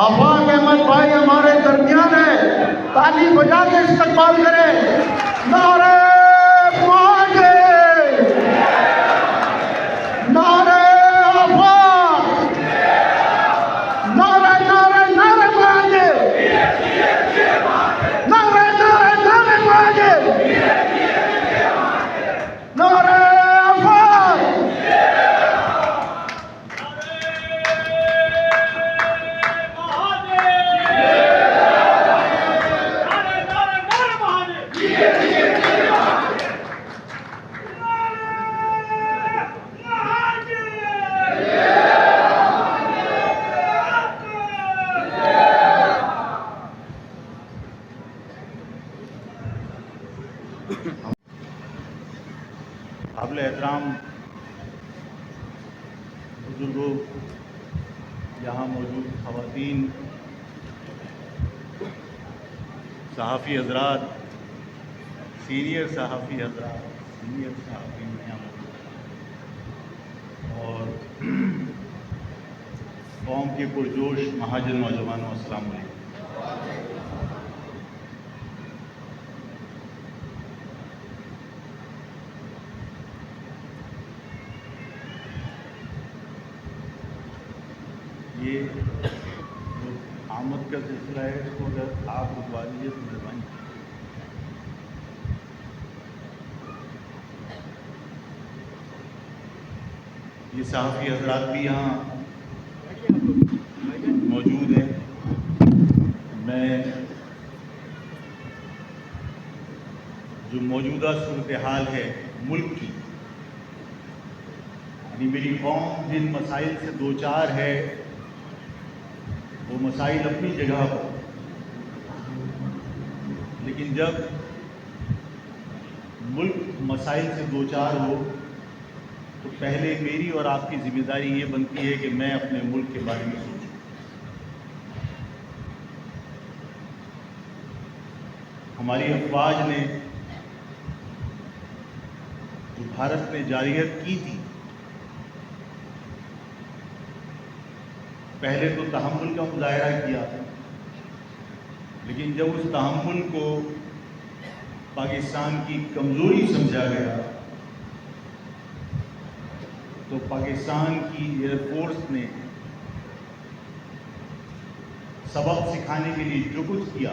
آفاق احمد بھائی ہمارے درمیان ہے، تالی بجا کے استقبال کریں۔ نعرہ مہاجر، نعرہ آفاق، نعرہ نعرہ نعرہ مہاجر، نعرہ نعرہ نعرہ مہاجر، نعرہ آفاق۔ قابل احترام بزرگوں، یہاں موجود خواتین، صحافی حضرات، سینئر صحافی حضرات، سینئر صحافی یہاں موجود ہیں، اور قوم کے پرجوش مہاجر نوجوانوں، السلام علیکم۔ یہ جو آمد کا سلسلہ ہے، اس کو اگر آپ رکوا دیجیے تو مہربانی۔ یہ صحافی حضرات بھی یہاں موجود ہیں۔ میں جو موجودہ صورتحال ہے ملک کی، یعنی میری قوم جن مسائل سے دوچار ہے، وہ مسائل اپنی جگہ پر، لیکن جب ملک مسائل سے دوچار ہو تو پہلے میری اور آپ کی ذمہ داری یہ بنتی ہے کہ میں اپنے ملک کے بارے میں سوچوں۔ ہماری افواج نے جو بھارت میں جارحیت کی تھی، پہلے تو تحمل کا مظاہرہ کیا، لیکن جب اس تحمل کو پاکستان کی کمزوری سمجھا گیا تو پاکستان کی ایئر فورس نے سبق سکھانے کے لیے جو کچھ کیا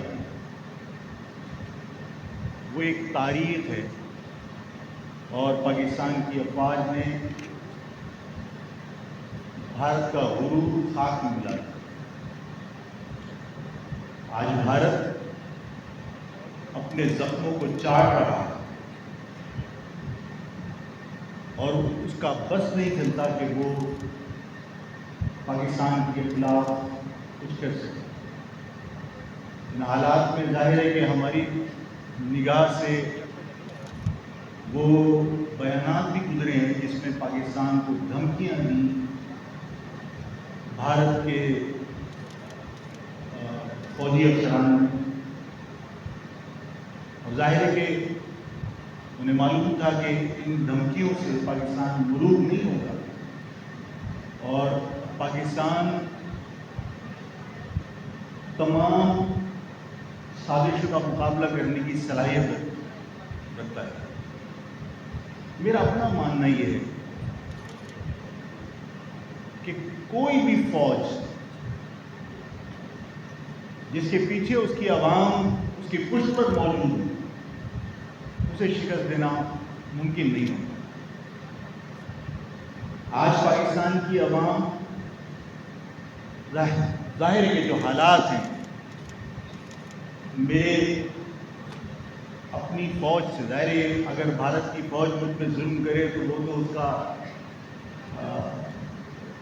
وہ ایک تاریخ ہے، اور پاکستان کی افواج نے بھارت کا غرور خاک میں ملا دیا۔ آج بھارت اپنے زخموں کو چاٹ رہا ہے، اور اس کا بس نہیں چلتا کہ وہ پاکستان کے خلاف کچھ کر سکے۔ ان حالات میں ظاہر ہے کہ ہماری نگاہ سے وہ بیانات بھی گزرے ہیں جس میں پاکستان کو دھمکیاں دیں بھارت کے فوجی افسران نے، اور ظاہر ہے کہ انہیں معلوم تھا کہ ان دھمکیوں سے پاکستان مغلوب نہیں ہوگا، اور پاکستان تمام سازشوں کا مقابلہ کرنے کی صلاحیت رکھتا ہے۔ میرا اپنا ماننا یہ ہے کہ کوئی بھی فوج جس کے پیچھے اس کی عوام اس کی پشت پر موجود ہے، اسے شکست دینا ممکن نہیں ہوتا۔ آج پاکستان کی عوام ظاہر ہے کہ جو حالات ہیں، میرے اپنی فوج سے ظاہر ہے اگر بھارت کی فوج مجھ پہ ظلم کرے تو وہ تو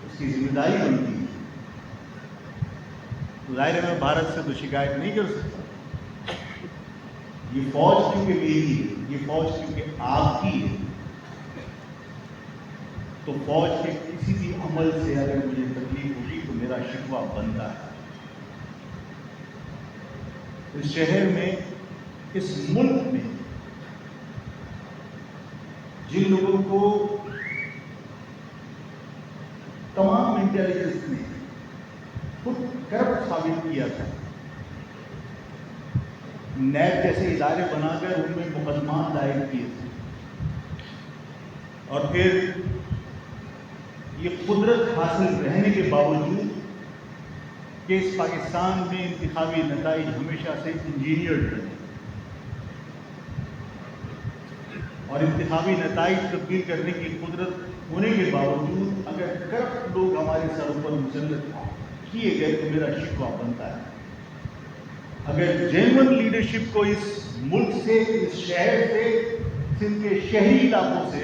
اس کی ذمہ داری بنتی ہے، تو ظاہر ہے میں بھارت سے تو شکایت نہیں کر سکتا۔ یہ فوج کیونکہ میری ہے، یہ فوج کیونکہ آپ کی ہے، تو فوج کے کسی بھی عمل سے اگر مجھے تکلیف ہوگی تو میرا شکوہ بنتا ہے۔ اس شہر میں، اس ملک میں جن لوگوں کو تمام انٹیلیجنس نے خود کرپٹ ثابت کیا تھا، نیب جیسے ادارے بنا کر ان میں مقدمات دائر کیے تھے، اور پھر یہ قدرت حاصل رہنے کے باوجود کہ اس پاکستان میں انتخابی نتائج ہمیشہ سے انجینئرڈ رہے اور انتخابی نتائج تبدیل کرنے کی قدرت ہونے کے باوجود اگر کرپٹ لوگ ہمارے سروں پر مسلط کیے گئے تو میرا شکوہ بنتا ہے۔ اگر جینون لیڈرشپ کو اس ملک سے، اس شہر سے، سندھ کے شہری علاقوں سے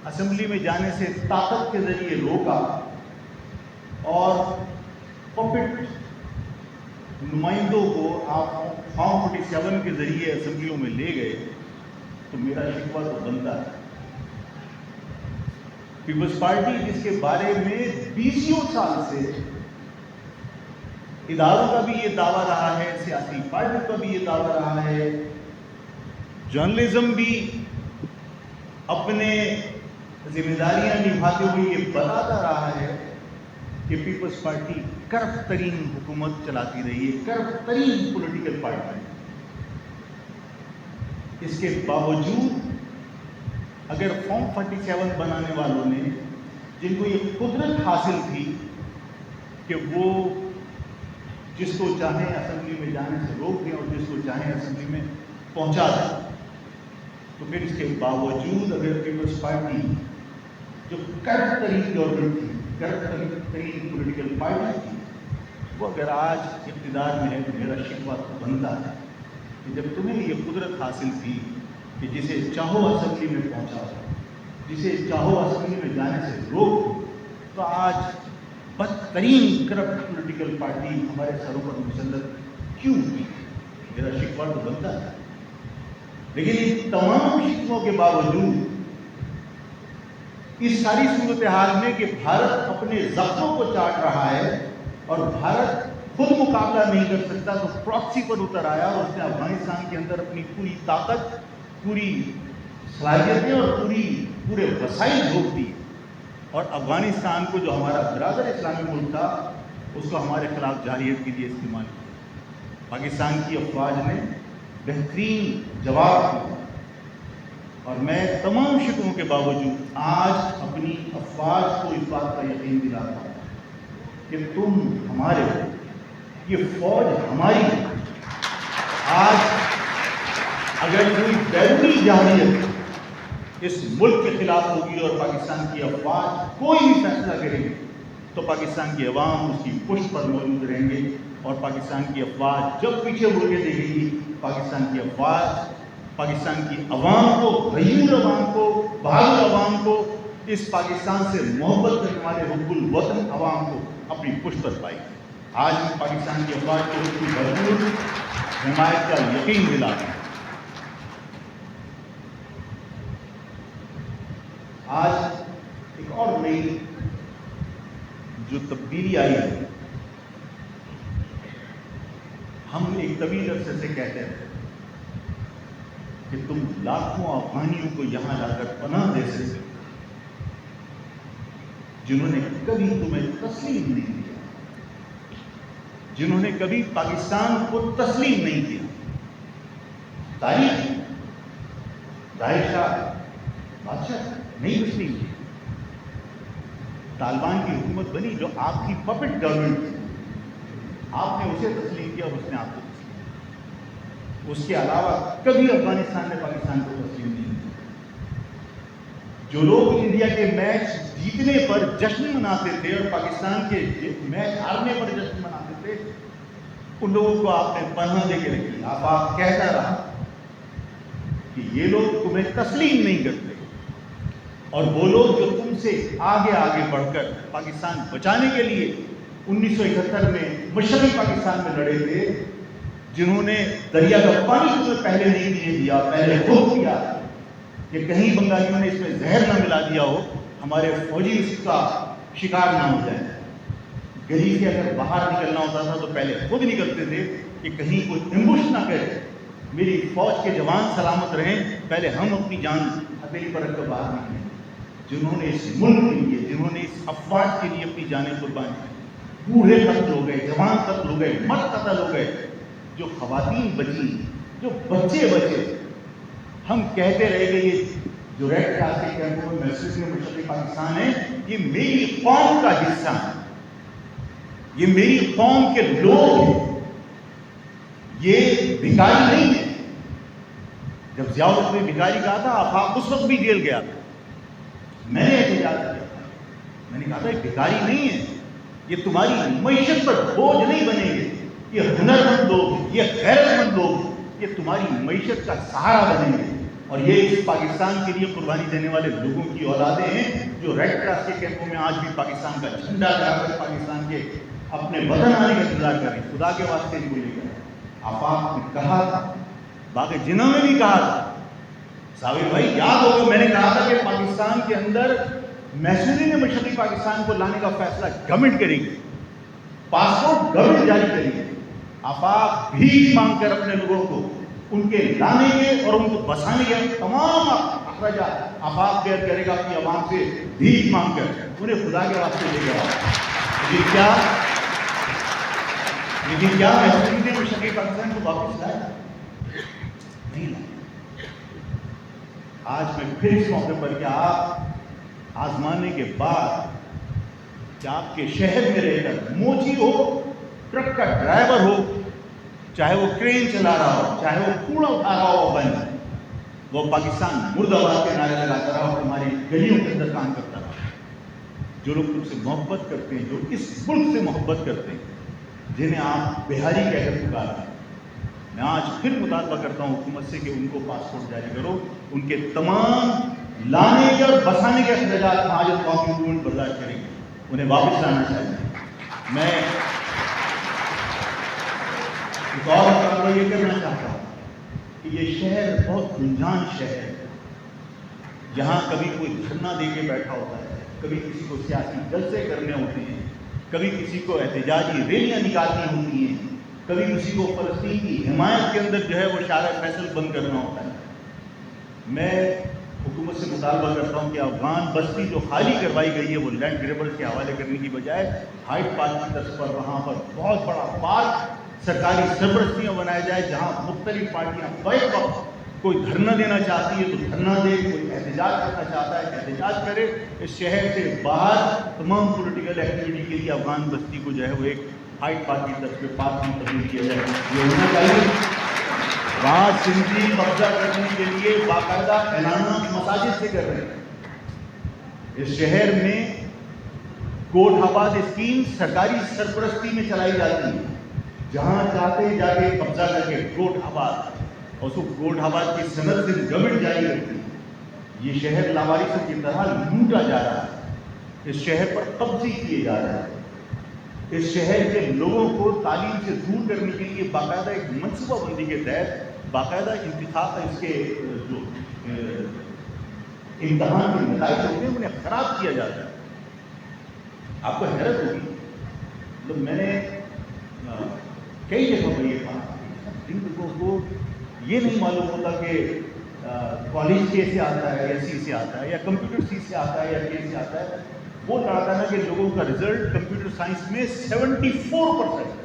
اسمبلی میں جانے سے طاقت کے ذریعے روکا اور پپٹ نمائندوں کو آپ فارم 47 کے ذریعے اسمبلیوں میں لے گئے تو میرا شکوہ تو بنتا ہے۔ پیپلز پارٹی جس کے بارے میں 20 سال سے اداروں کا بھی یہ دعویٰ رہا ہے، سیاسی پارٹیوں کا بھی یہ دعویٰ رہا ہے، جرنلزم بھی اپنے ذمہ داریاں نبھاتے ہوئے یہ بتاتا رہا ہے کہ پیپلز پارٹی کرپٹ ترین حکومت چلاتی رہی ہے، کرپٹ ترین پولیٹیکل پارٹی ہے۔ اس کے باوجود اگر فارم 47 بنانے والوں نے، جن کو یہ قدرت حاصل تھی کہ وہ جس کو چاہیں اسمبلی میں جانے سے روک دیں اور جس کو چاہیں اسمبلی میں پہنچا دیں، تو پھر اس کے باوجود اگر پیپلز پارٹی جو کرپٹ ترین گورنمنٹ تھی، کرپٹ ترین پولیٹیکل پارٹی تھی، وہ اگر آج اقتدار میں ہے تو میرا شکوہ بنتا ہے کہ جب تمہیں یہ قدرت حاصل تھی کہ جسے چاہو اسمبلی میں پہنچاؤ، جسے چاہو اسمبلی میں جانے سے روک، تو آج بدترین کرپٹ پولیٹیکل پارٹی ہمارے سروں پر مسلط کیوں کی؟ میرا شکوہ تو بنتا ہے۔ لیکن ان تمام شکووں کے باوجود اس ساری صورتحال میں کہ بھارت اپنے زخموں کو چاٹ رہا ہے اور بھارت خود مقابلہ نہیں کر سکتا، تو پراکسی پر اتر آیا اور اس نے افغانستان کے اندر اپنی پوری طاقت، پوری صلاحیتیں اور پورے وسائل جھونک دی اور افغانستان کو جو ہمارا برادر اسلامی ملک تھا اس کو ہمارے خلاف جارحیت کے لیے استعمال کیا۔ پاکستان کی افواج نے بہترین جواب دیا اور میں تمام شکووں کے باوجود آج اپنی افواج کو اس بات کا یقین دلاتا ہوں کہ تم ہمارے ہو، یہ فوج ہماری ہے۔ آج اگر کوئی بیرونی جارحیت اس ملک کے خلاف ہوگی اور پاکستان کی افواج کوئی بھی فیصلہ کرے گی تو پاکستان کی عوام اس کی پشت پر موجود رہیں گے، اور پاکستان کی افواج جب پیچھے ہو کے دیکھے گی، پاکستان کی افواج پاکستان کی عوام کو، غیور عوام کو، بہادر عوام کو، اس پاکستان سے محبت کرنے والے حب الوطن عوام کو اپنی پشت پر پائے گی۔ آج ہم پاکستان کی افواج کو اس کی بھرپور حمایت کا یقین دلاتے ہیں۔ آج ایک اور نئی جو تبدیلی آئی ہے، ہم ایک طویل عرصے سے کہتے ہیں کہ تم لاکھوں افغانیوں کو یہاں لا کر پناہ دے سکتے ہو جنہوں نے کبھی تمہیں تسلیم نہیں کیا، جنہوں نے کبھی پاکستان کو تسلیم نہیں کیا۔ تاریخ ظاہر شاہ بادشاہ نہیں تسلیم کی، طالبان کی حکومت بنی جو آپ کی پپٹ گورنمنٹ تھی، آپ نے اسے تسلیم کیا اور اس نے آپ کو تسلیم کیا۔ اس کے علاوہ کبھی افغانستان نے پاکستان کو تسلیم نہیں کیا۔ جو لوگ انڈیا کے میچ جیتنے پر جشن مناتے تھے اور پاکستان کے میچ ہارنے پر جشن مناتے تھے، ان لوگوں کو آپ نے پناہ دے کے رکھی۔ آپ کہتا رہا کہ یہ لوگ تمہیں تسلیم نہیں کرتے، اور وہ لوگ جو تم سے آگے آگے بڑھ کر پاکستان بچانے کے لیے 1971 میں مشرقی پاکستان میں لڑے تھے، جنہوں نے دریا کا پانی تمہیں پہلے نہیں دینے دیا، پہلے خود پیا کہ کہیں بنگالیوں نے اس میں زہر نہ ملا دیا ہو، ہمارے فوجی اس کا شکار نہ ہو جائے۔ گلی سے اگر باہر نکلنا ہوتا تھا تو پہلے خود نکلتے تھے کہ کہیں کوئی ایمبوش نہ کرے، میری فوج کے جوان سلامت رہیں، پہلے ہم اپنی جان ہتھیلی پر رکھ کر باہر نکلیں۔ جنہوں نے اس ملک کے لیے، جنہوں نے اس افواج کے لیے اپنی جانیں قربان کی، بوڑھے قتل ہو گئے, جوان قتل ہو گئے, مرد قتل ہو گئے, جو خواتین بچی, جو بچے بچے. ہم کہتے رہے کہ یہ جو ریڈ کراس کے کیمپوں میں محسوس میں مشرقی پاکستان ہے, یہ میری قوم کا حصہ ہے, یہ میری قوم کے لوگ ہیں, یہ بھکاری نہیں ہے. جب ضیاء الحق نے بھکاری کہا تھا, آفاق اس وقت بھی جیل گیا تھا. میں نے احتجاج کیا تھا, میں نے کہا تھا یہ بھکاری نہیں ہے, یہ تمہاری معیشت پر بوجھ نہیں بنیں گے, یہ ہنر مند لوگ ہیں, یہ غیرت مند لوگ ہیں, یہ تمہاری معیشت کا سہارا بنیں گے. اور یہ اس پاکستان کے لیے قربانی دینے والے لوگوں کی اولادیں ہیں جو ریڈ کراس کے کیمپوں میں آج بھی پاکستان کا جھنڈا لہرا کر پاکستان کے اپنے وطن آنے کا انتظار کر رہے ہیں. خدا کے واسطے ان کو لے کر آفاق نے کہا تھا, باقی جنہوں نے بھی کہا تھا, صابر بھائی یاد ہوگا میں نے کہا تھا کہ پاکستان کے اندر محسوسین مشرقی پاکستان کو لانے کا فیصلہ گورنمنٹ کرے گی, پاسپورٹ گورنمنٹ جاری کرے گی. آفاق بھی مانگ کر اپنے لوگوں کو ان کے لانے کے اور ان کو بسانے کے تمام اخراجات آفاق بیئر کرے گا اپنی عوام سے بھیک مانگ کر, انہیں خدا کے واسطے لے گا. لیکن کیا محسوسین مشرقی پاکستان کو واپس لائے؟ نہیں لائے. آج میں پھر اس موقع پر کہ آپ آزمانے کے بعد کہ آپ کے شہر میں رہ کر موچی ہو, ٹرک کا ڈرائیور ہو, چاہے وہ کرین چلا رہا ہو, چاہے وہ کوڑا اٹھا رہا ہو, بن وہ پاکستان مرد آباد کے نعرے لگاتا رہا اور ہماری گلیوں کے اندر کام کرتا رہا. جو لوگ تم سے محبت کرتے ہیں, جو اس ملک سے محبت کرتے ہیں, جنہیں آپ بہاری کہہ کر پکارتے ہیں, میں آج پھر مطالبہ کرتا ہوں حکومت سے کہ ان کو پاسپورٹ جاری کرو. ان کے تمام لانے کے اور بسانے کے اخراجات مہاجر قومی حکومت برداشت کریں گے, انہیں واپس لانا چاہیے. میں ایک اور مطالبہ یہ کرنا چاہتا ہوں کہ یہ شہر بہت گنجان شہر ہے, یہاں کبھی کوئی دھرنا دے کے بیٹھا ہوتا ہے, کبھی کسی کو سیاسی جلسے کرنے ہوتے ہیں, کبھی کسی کو احتجاجی ریلیاں نکالنی ہوتی ہیں, کبھی کسی کو فلسطین کی حمایت کے اندر جو ہے وہ شارع فیصل بند کرنا ہوتا ہے. میں حکومت سے مطالبہ کرتا ہوں کہ افغان بستی جو خالی کروائی گئی ہے وہ لینڈ گریبرز کے حوالے کرنے کی بجائے ہائیڈ پارک کی طرز پر وہاں پر بہت بڑا پارک سرکاری سرپرستیاں بنایا جائے, جہاں مختلف پارٹیاں بیک وقت کوئی دھرنا دینا چاہتی ہے تو دھرنا دے, کوئی احتجاج کرنا چاہتا ہے احتجاج کرے. اس شہر سے باہر تمام پولیٹیکل ایکٹیویٹی کے لیے افغان بستی کو جو ہے وہ ایک ہائیڈ پارک کی طرف پہ پارک میں تبدیل کیا جائے. یہ ہونا چاہیے. وہاں سندھی قبضہ کرنے کے لیے باقاعدہ اعلانات مساجد سے کر رہے ہیں. اس شہر میں کوٹ آباد اسکیم سرکاری سرپرستی میں چلائی جاتی ہے, جہاں چاہتے جا کے قبضہ کر کے کوٹ آباد, اور اس کو کوٹ آباد کی صنعت سے گورنمنٹ جاری کرتی ہے. یہ شہر لاوارثوں کی طرح لوٹا جا رہا ہے, اس شہر پر قبضے کیے جا رہے ہیں. اس شہر کے لوگوں کو تعلیم سے دور کرنے کے لیے باقاعدہ ایک منصوبہ بندی کے تحت باقاعدہ انتخاب اس کے جو امتحان کے نتائج ہوتے ہیں انہیں خراب کیا جاتا ہے. آپ کو حیرت ہوگی, مطلب میں نے کئی جگہ پر یہ کہا, جن لوگوں کو یہ نہیں معلوم ہوتا کہ کالج کے سے آتا ہے یا سی سے آتا ہے یا کمپیوٹر سی سے آتا ہے یا کے سے آتا ہے, وہ چاہتا ہے نا کہ لوگوں کا رزلٹ کمپیوٹر سائنس میں 74%,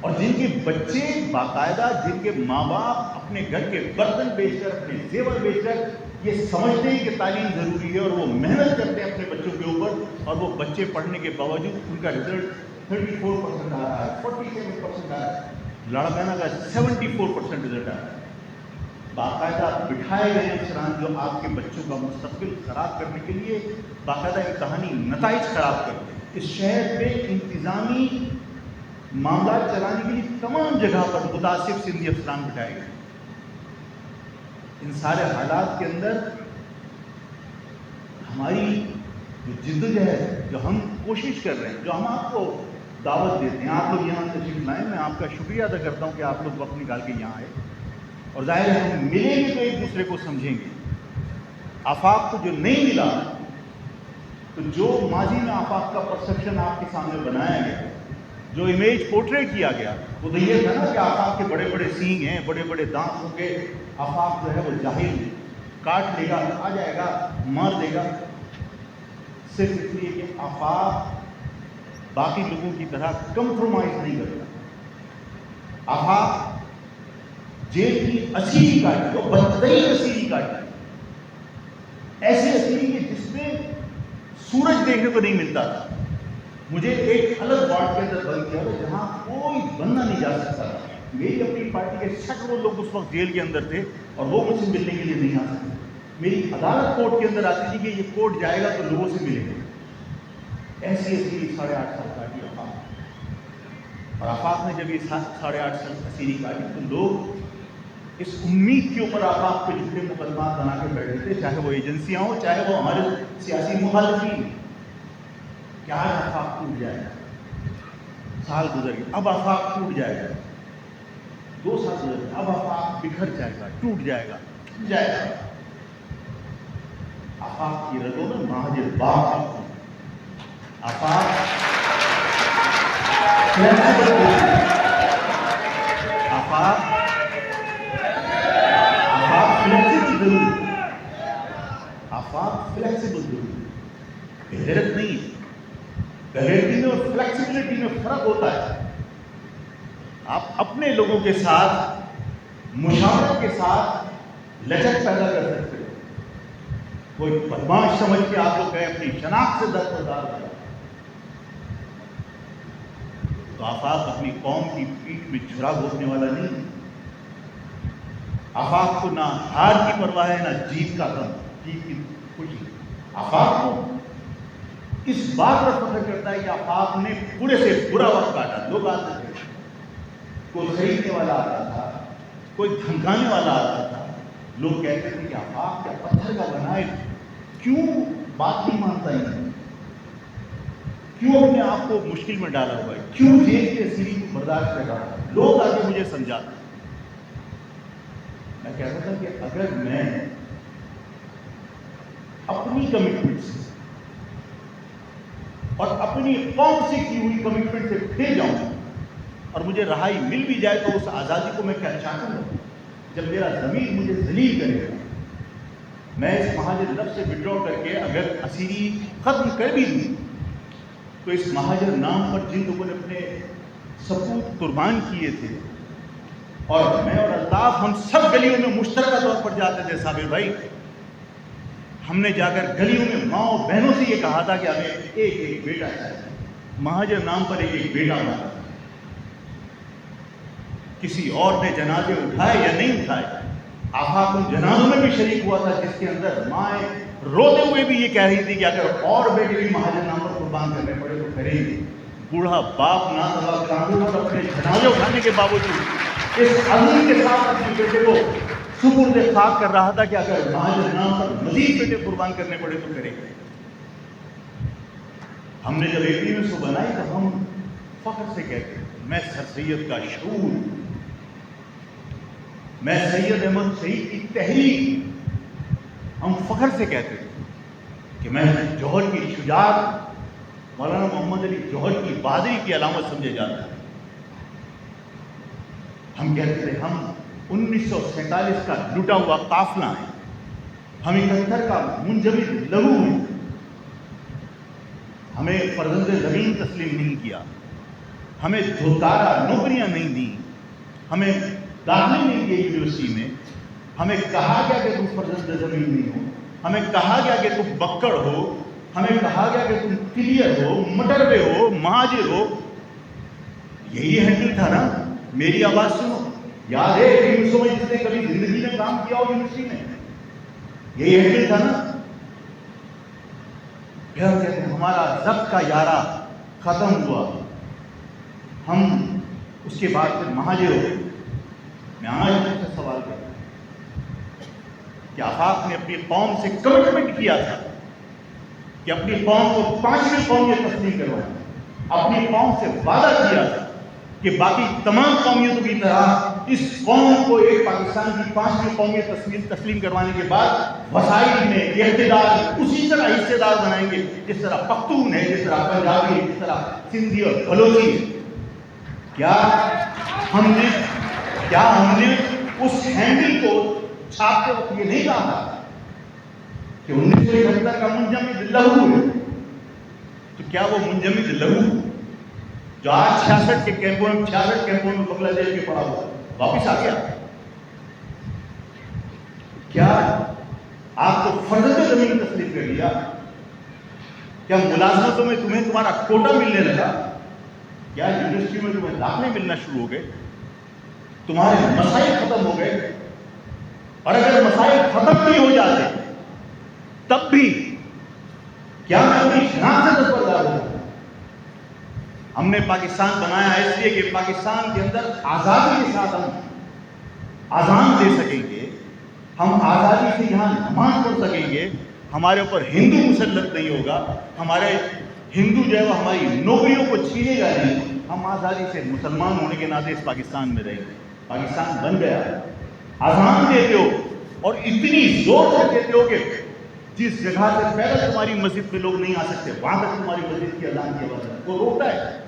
اور جن کے بچے باقاعدہ, جن کے ماں باپ اپنے گھر کے برتن بیچ کر, اپنے زیور بیچ کر یہ سمجھتے ہیں کہ تعلیم ضروری ہے اور وہ محنت کرتے ہیں اپنے بچوں کے اوپر, اور وہ بچے پڑھنے کے باوجود ان کا رزلٹ 34% آ رہا ہے, 47% آ رہا ہے. لڑکانہ کا 74% رزلٹ آ رہا ہے. باقاعدہ بٹھائے گئے افسران جو آپ کے بچوں کا مستقبل خراب کرنے کے لیے باقاعدہ امتحانی نتائج خراب کرتے ہیں. اس شہر پہ انتظامی معاملات چلانے کے لیے تمام جگہ پر متعصب سندھی افسران بٹھائے گئے. ان سارے حالات کے اندر ہماری جو جدوجہد, جو ہم کوشش کر رہے ہیں, جو ہم آپ کو دعوت دیتے ہیں, آپ لوگ یہاں تشریف لائیں, میں آپ کا شکریہ ادا کرتا ہوں کہ آپ لوگ وقت نکال کے یہاں آئے, اور ظاہر ہے ہم ملیں گے تو ایک دوسرے کو سمجھیں گے. آفاق کو جو نہیں ملا, تو جو ماضی میں آفاق کا پرسپشن آپ کے سامنے بنایا گیا, جو امیج پورٹریٹ کیا گیا, وہ تو یہ تھا نا کہ آفاق کے بڑے بڑے سینگ ہیں, بڑے بڑے دانت ہوں گے, آفاق جو ہے وہ جاہل کاٹ لے گا, آ جائے گا, مار دے گا. صرف اس لیے کہ آفاق باقی لوگوں کی طرح کمپرومائز نہیں کرتا۔ آفاق جیل کی اسیری کاٹی، اور بدترین اسیری کاٹی، ایسی اسیری کہ جس میں سورج دیکھنے کو نہیں ملتا تھا۔ مجھے ایک الگ وارڈ کے اندر بند کیا تھا جہاں کوئی بندہ نہیں جا سکتا تھا۔ میری اپنی پارٹی کے سینکڑوں لوگ اس وقت جیل کے اندر تھے اور وہ مجھ سے ملنے کے لیے نہیں آ سکتے۔ میری عدالت کورٹ کے اندر آتی تھی کہ یہ کورٹ جائے گا تو لوگوں سے ملے گا۔ ایسی اسیری 8.5 سال کاٹی آفاق، اور آفاق نے جب یہ 8.5 سال اسیری کاٹی تو لوگ اس امید کے اوپر آفاق پہ جھوٹے مقدمات بنا کے بیٹھے تھے، چاہے وہ ایجنسیاں ہوں، چاہے وہ ہمارے سیاسی مخالفین، کہ آج آفاق ٹوٹ جائے گا۔ سال گزر گئے، اب آفاق ٹوٹ جائے گا۔ 2 سال گزر گئے، اب آفاق بکھر جائے گا، ٹوٹ جائے گا، جائے گا۔ آفاق کی رگوں میں مہاجر باپ، آفاق فلیکسیبل ضرور، آفاق فلیکسیبل ضرور، آفاق فلیکسیبل ضرور، غیرت نہیں ہے۔ غیرتی میں اور فلیکسیبلٹی میں فرق ہوتا ہے۔ آپ اپنے لوگوں کے ساتھ مشاورت کے ساتھ لچک پیدا کر سکتے ہو۔ کوئی بدماش سمجھ کے آپ لوگ کہیں اپنی شناخت سے دربردار ہو جائے تو آفاق اپنی قوم کی پیٹھ میں چھرا گھونپنے والا نہیں۔ آفاق کو نہ ہار کی پرواہ ہے، نہ جیت کا غم، جیت کی خوشی۔ آفاق کو اس بات پر فخر کرتا ہے کہ آفاق نے برے سے برا وقت کاٹا۔ لوگ آتے تھے، کوئی خریدنے والا آتا تھا، کوئی دھمکانے والا آتا تھا، لوگ کہتے تھے کہ آفاق کیا پتھر کا بنا ہے، کیوں بات نہیں مانتا ہے، کیوں اپنے آپ کو مشکل میں ڈالا ہوا ہے، کیوں جیل کے اسیری کو برداشت کر رہا ہے۔ لوگ آگے مجھے سمجھاتے، میں کہتا تھا کہ اگر میں اپنی کمٹمنٹ سے اور اپنی قوم سے کی ہوئی کمٹمنٹ سے پھر جاؤں اور مجھے رہائی مل بھی جائے تو اس آزادی کو میں کیا چاہتا ہوں؟ جب میرا ضمیر مجھے ذلیل کرے گا، میں اس مہاجر لفظ سے وڈرا کر کے اگر اسیری ختم کر بھی دوں تو اس مہاجر نام پر جن لوگوں نے اپنے سپوت قربان کیے تھے، اور میں اور الطاف ہم سب گلیوں میں مشترکہ طور پر جاتے تھے صابر بھائی، ہم نے جا کر گلیوں میں ماں اور بہنوں سے یہ کہا تھا کہ ہمیں ایک ایک بیٹا چاہیے، مہاجر نام پر ایک ایک بیٹا مانگا۔ کسی اور نے جنازے اٹھائے یا نہیں اٹھائے، آفاق ان جنازوں میں بھی شریک ہوا تھا جس کے اندر مائیں روتے ہوئے بھی یہ کہہ رہی تھی کہ اگر اور بیٹے بھی مہاجر نام پر قربان کرنے پڑے تو کریں گے۔ بوڑھا باپ ناز کاندھوں پر اپنے جنازے اٹھانے کے باوجود اس عزم کے ساتھ اپنے بیٹے کو سپرد خاک کر رہا تھا کہ اگر مہاجر نام پر مزید بیٹے قربان کرنے پڑے تو کریں گے۔ ہم نے جب APMSO بنائی تو ہم فخر سے کہتے ہیں، میں سر سید کا شعور، میں سید احمد شہید کی تحریک، ہم فخر سے کہتے ہیں کہ میں جوہر کی شجاعت، مولانا محمد علی جوہر کی بہادری کی علامت سمجھے جاتا ہے۔ ہم کہتے ہیں ہم 1947 کا لٹا ہوا قافلہ ہیں، ہم 71 کا منجمد لہو ہیں، ہمیں فرزند زمین تسلیم نہیں کیا، ہمیں دھوکارا نوکریاں نہیں دیں، ہمیں داخلے نہیں دیے یونیورسٹی میں، ہمیں کہا گیا کہ تم فرزند زمین نہیں ہو، ہمیں کہا گیا کہ تم بکڑ ہو، ہمیں کہا گیا کہ تم کلیئر ہو، مٹروے ہو، مہاجر ہو۔ یہی ہینڈل تھا نا، میری آواز سنو، یاد ہے APMSO میں جس نے کبھی زندگی میں کام کیا ہو یونیورسٹی میں، یہی ہینڈل تھا نا۔ پھر ہم کہتے ہیں ہمارا ضبط کا یارہ ختم ہوا، ہم اس کے بعد پھر مہاجر ہو گئے۔ میں آج مجھ سے سوال کرتا ہوں کہ آفاق نے اپنی قوم سے کمٹمنٹ کیا تھا کہ اپنی قوم کو 5ویں قومیت تسلیم کروانا، اپنی قوم سے وعدہ کیا تھا کہ باقی تمام قومیتوں کی طرح اس قوم کو ایک پاکستان کی 5ویں قومیت تسلیم کروانے کے بعد وسائل میں اقتدار اسی طرح حصے دار بنائیں گے جس طرح پختون ہے، جس طرح پنجابی ہے، جس طرح سندھی اور بلوچی ہے۔ کیا ہم نے اس ہینڈل کو چھاپتے وقت یہ نہیں کہا تھا کہ 1971 کا منجمد لہو ہے؟ تو کیا وہ منجمد لہو جو آج 66 کیمپوں میں بنگلہ دیش کے پڑا ہوا واپس آ گیا. کیا آپ کو فرض زمین تسلیم کر لیا؟ کیا ملازمتوں میں تمہیں تمہارا کوٹا ملنے لگا؟ کیا یونیورسٹی میں تمہیں داخلے ملنا شروع ہو گئے؟ تمہارے مسائل ختم ہو گئے؟ اور اگر مسائل ختم بھی ہو جاتے تب بھی کیا میں اپنی شناخت سے دستبردار ہوں؟ ہم نے پاکستان بنایا ہے اس لیے کہ پاکستان کے اندر آزادی کے ساتھ ہم اذان دے سکیں گے، ہم آزادی سے یہاں نماز پڑھ سکیں گے، ہمارے اوپر ہندو مسلط نہیں ہوگا، ہمارے ہندو جو ہے وہ ہماری نوکریوں کو چھینے گا نہیں، ہم آزادی سے مسلمان ہونے کے ناطے اس پاکستان میں رہیں گے. پاکستان بن گیا، اذان دیتے ہو اور اتنی زور سے دیتے ہو کہ جس جگہ سے پہلے تمہاری مسجد میں لوگ نہیں آ سکتے وہاں تک تمہاری مسجد کی اذان کی آواز ہے. وہ روکتا ہے،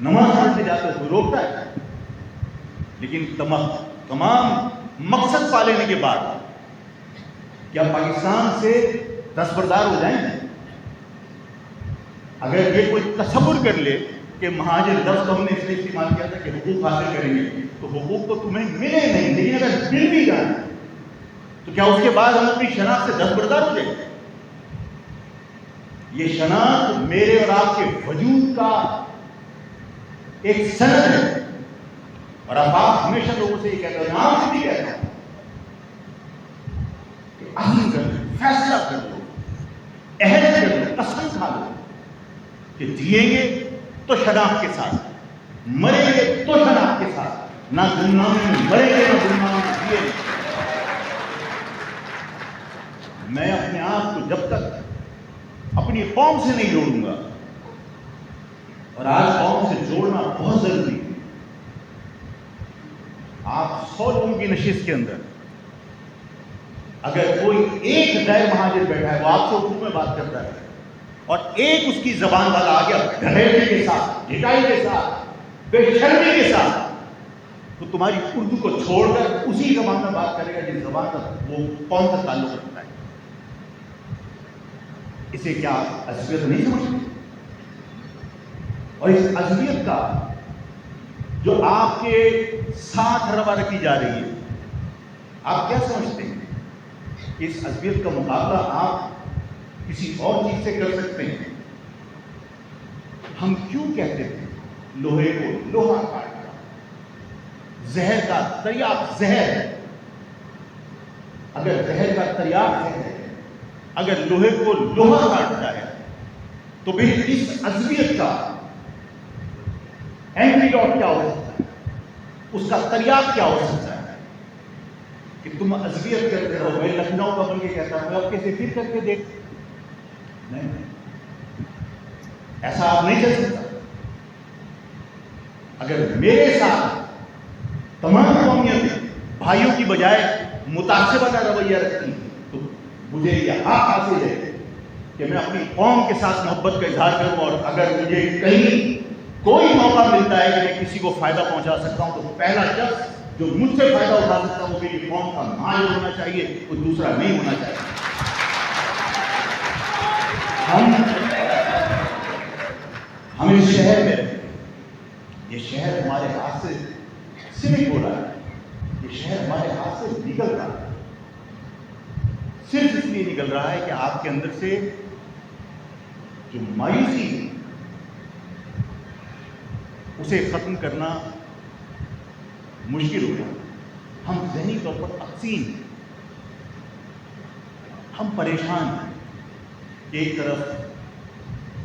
نماز پڑھنے جاتے ہو وہ روکتا ہے. لیکن تمام مقصد پا لینے کے بعد کیا پاکستان سے دستبردار ہو جائیں گے؟ اگر یہ کوئی تصور کر لے کہ مہاجر لفظ تو ہم نے اس لیے استعمال کیا تھا کہ حقوق حاصل کریں گے، تو حقوق تو تمہیں ملے نہیں، لیکن اگر مل بھی جائیں تو کیا اس کے بعد ہم اپنی شناخت سے دستبردار ہو جائیں؟ یہ شناخت میرے اور آپ کے وجود کا ایک سند ہے. اور اب آپ ہمیشہ لوگوں سے یہ کہتے ہیں، میں آپ سے بھی کہتا ہوں کہ عزم کر لو، فیصلہ کر لو، عہد کر لو، قسم کھا لو کہ جیئیں گے تو شناخت کے ساتھ، مریں گے تو شناخت کے ساتھ، نہ گمنامی میں مریں گے نہ گمنامی میں جیئیں گے. میں اپنے آپ کو جب تک اپنی قوم سے نہیں جوڑوں گا، اور آج قوم سے جوڑنا بہت ضروری ہے. آپ 100 لوگوں کی نشست کے اندر اگر کوئی ایک غیر مہاجر بیٹھا ہے وہ آپ سے اردو میں بات کرتا ہے اور ایک اس کی زبان والا آ گیا ڈھڑیلے کے ساتھ، ڈھٹائی کے ساتھ، بے شرمی کے ساتھ، تو تمہاری اردو کو چھوڑ کر اسی زبان میں بات کرے گا جس زبان کا وہ کون سا تعلق رکھتا ہے. اسے کیا عصبیت نہیں سمجھتے؟ اور اس عصبیت کا جو آپ کے ساتھ روا رکھی جا رہی ہے، آپ کیا سمجھتے ہیں کہ اس عصبیت کا مقابلہ آپ کسی اور چیز سے کر سکتے ہیں؟ ہم کیوں کہتے ہیں لوہے کو لوہا کاٹنا، زہر کا تریاق زہر ہے. اگر زہر کا تریاق زہر ہے، اگر لوہے کو لوہا کاٹتا ہے تو پھر اس عصبیت کا اینٹیڈوٹ کیا ہو سکتا ہے، اس کا تریاق کیا ہو سکتا ہے کہ تم عصبیت کرتے رہو. میں لکھنؤ کا بن کے کہتا ہوں، اب کیسے پھر کر کے دیکھ، نہیں ایسا آپ نہیں چل سکتا. اگر میرے ساتھ تمام قومیتیں بھائیوں کی بجائے متعصبانہ رویہ رکھتی ہیں تو مجھے یہ حق حاصل ہے کہ میں اپنی قوم کے ساتھ محبت کا اظہار کروں. اور اگر مجھے کہیں کوئی موقع ملتا ہے کہ میں کسی کو فائدہ پہنچا سکتا ہوں تو پہلا شخص جو مجھ سے فائدہ اٹھا سکتا ہوں وہ میری قوم کا مہاجر ہونا چاہیے، کوئی دوسرا نہیں ہونا چاہیے. ہم اس شہر میں، یہ شہر ہمارے ہاتھ سے سمٹ ہو رہا ہے، یہ شہر ہمارے ہاتھ سے نکل رہا ہے، صرف اس لیے نکل رہا ہے کہ آپ کے اندر سے جو مایوسی ہے اسے ختم کرنا مشکل ہو گیا. ہم ذہنی طور پر تقسیم ہیں، ہم پریشان ہیں. ایک طرف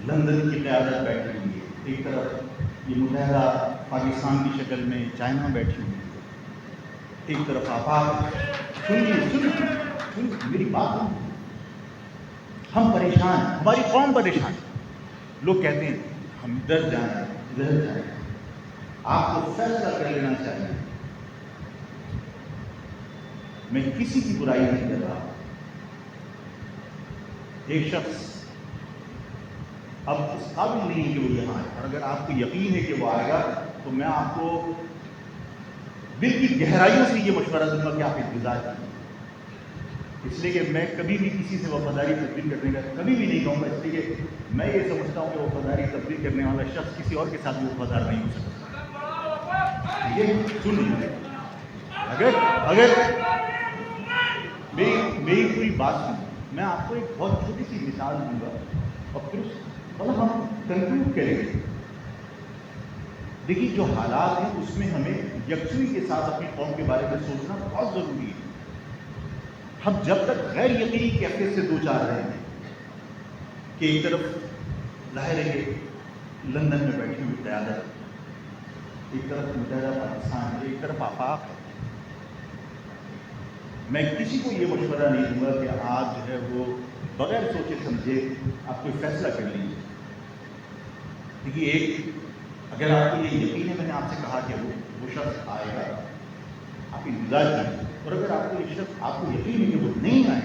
لندن کی قیادت بیٹھی ہوئی ہے، ایک طرف یہ متحدہ پاکستان کی شکل میں چائنا بیٹھی ہوئی ہے، ایک طرف آفاق. سنیے میری بات سنیے. ہم پریشان ہیں، ہماری قوم پریشان ہے. لوگ کہتے ہیں ہم ادھر جائیں ادھر جائیں. آپ کو فیصلہ کر لینا چاہیے. میں کسی کی برائی نہیں کر رہا. ایک شخص اب اس قابل نہیں ہے کہ وہ یہاں آئے، اور اگر آپ کو یقین ہے کہ وہ آئے گا تو میں آپ کو دل کی گہرائیوں سے یہ مشورہ دوں گا کہ آپ انتظار کریں. اس لیے کہ میں کبھی بھی کسی سے وفاداری تبدیل کرنے کا کبھی بھی نہیں کہوں گا، اس لیے کہ میں یہ سمجھتا ہوں کہ وفاداری تبدیل کرنے والا شخص کسی اور کے ساتھ بھی وفادار نہیں ہو سکتا. یہ سن لیجیے، اگر میری پوری بات سن، میں آپ کو ایک بہت چھوٹی سی مثال دوں گا اور پھر مطلب ہم کنکلوڈ کریں گے. دیکھیے جو حالات ہیں اس میں ہمیں یکسوئی کے ساتھ اپنی قوم کے بارے میں سوچنا بہت ضروری ہے. ہم جب تک غیر یقینی کیفیت سے دو چار رہے ہیں کہ ایک طرف ظاہر ہے کہ لندن میں بیٹھی ہوئی قیادت، ایک طرف متحدہ پاکستان ہے، ایک طرف آفاق ہے. میں کسی کو یہ مشورہ نہیں دوں گا کہ آپ جو ہے وہ بغیر سوچے سمجھے آپ کوئی فیصلہ کر لیجیے. دیکھیے اگر آپ کو یہ یقین ہے، میں نے آپ سے کہا کہ وہ شخص آئے گا، آپ انتظار کیجیے. اور اگر آپ کو یہ شخص آپ کو یقین ہے کہ وہ نہیں آئے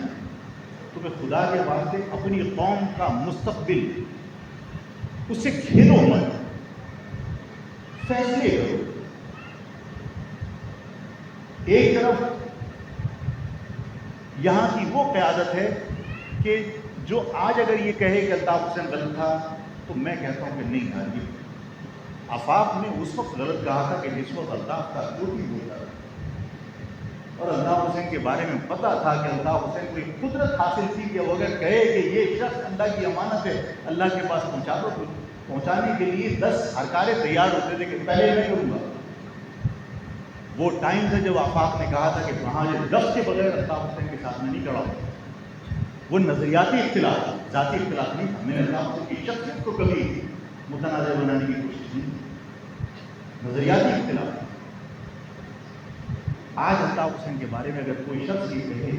تو میں خدا کے واسطے اپنی قوم کا مستقبل اس سے کھیلو مت، فیصلے کرو. ایک طرف یہاں کی وہ قیادت ہے کہ جو آج اگر یہ کہے کہ الطاف حسین غلط تھا تو میں کہتا ہوں کہ نہیں تھا. یہ آفاق نے اس وقت غلط کہا تھا کہ جس وقت الطاف کا کوئی بولتا تھا، اور الطاف حسین کے بارے میں پتا تھا کہ الطاف حسین کو ایک قدرت حاصل تھی کہ وہ اگر کہے کہ یہ شخص اللہ کی امانت ہے، اللہ کے پاس پہنچا دو، تو پہنچانے کے لیے 10 ہرکارے تیار ہوتے تھے کہ پہلے میں کروں گا. وہ ٹائم تھا جب آفاق نے کہا تھا کہ وہاں یہ لفظ کے بغیر الطاف حسین کے ساتھ میں نہیں کھڑا ہوں. وہ نظریاتی اختلاف، ذاتی اختلاف نہیں تھا. میں نے الطاف حسین کی شخصیت کو کبھی متنازع بنانے کی کوشش نہیں کی، نظریاتی اختلاف. آج الطاف حسین کے بارے میں اگر کوئی شخص یہ کہے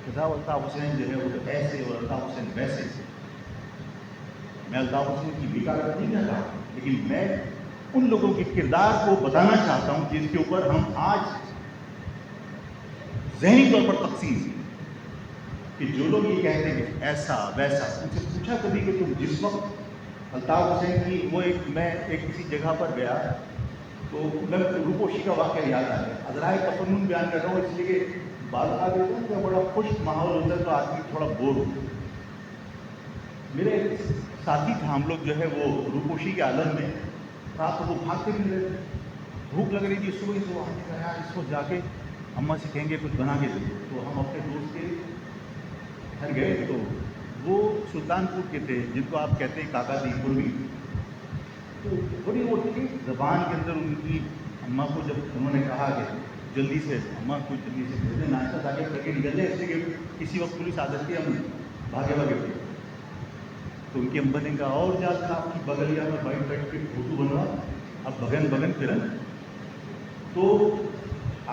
کہ صاحب الطاف حسین جو ہے وہ ایسے اور الطاف حسین ویسے، میں الطاف حسین کی وکالت نہیں کر رہا، لیکن میں ان لوگوں کے کردار کو بتانا چاہتا ہوں جس کے اوپر ہم آج ذہنی طور پر تقسیم ہیں. کہ جو لوگ یہ کہتے ہیں کہ ایسا ویسا، ان سے پوچھا کبھی کہ تم جس وقت الطاف حسین کی میں ایک کسی جگہ پر گیا تو میں روپوشی کا واقعہ یاد آ گیا. ازرائے تفنن بیان کر رہا ہوں اس لیے کہ بعض آگے کہ بڑا خشک ماحول ہوتا ہے تو آدمی تھوڑا بور ہوتا ہے. میرے ایک ساتھی تھا، ہم لوگ جو ہے وہ روپوشی کے عالم میں رات کو وہ بھاگتے بھی رہے تھے. بھوک لگ رہی تھی صبح سے، ہم نے کہا یار اس کو جا کے اماں سے کہیں گے کچھ بنا کے دے. تو ہم اپنے دوست کے گھر گئے تو وہ سلطان پور کے تھے جن کو آپ کہتے ہیں کاکا دی پوروی. تو بڑی وہ تھی زبان کے اندر ان کی اماں کو جب انہوں نے کہا کہ جلدی سے اماں کو جلدی سے بھیجیں ناشتہ تاکہ کر کے نکل جائے، اس لیے کہ کسی وقت پولیس آ جاتی ہے، ہم بھاگے تھے. تو ان کے امبا نے کہا اور جاتا آپ کی بغلیا میں بیٹھ کے فوٹو بنوا، اب بغن پھرن. تو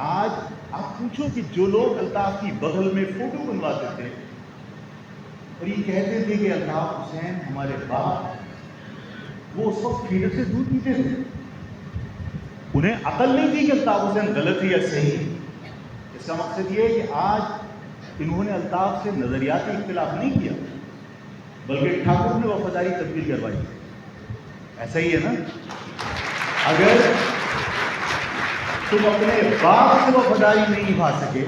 آج آپ پوچھو کہ جو لوگ الطاف کی بغل میں فوٹو بنواتے تھے اور یہ کہتے تھے کہ الطاف حسین ہمارے باپ، وہ اس وقت فیڈر سے دودھ پیتے تھے. انہیں عقل نہیں تھی کہ الطاف حسین غلط ہے یا صحیح. اس کا مقصد یہ ہے کہ آج انہوں نے الطاف سے نظریاتی اختلاف نہیں کیا بلکہ ٹھاکر نے وفاداری تبدیل کروائی. ایسا ہی ہے نا؟ اگر تم اپنے باپ سے وفاداری نہیں نبھا سکے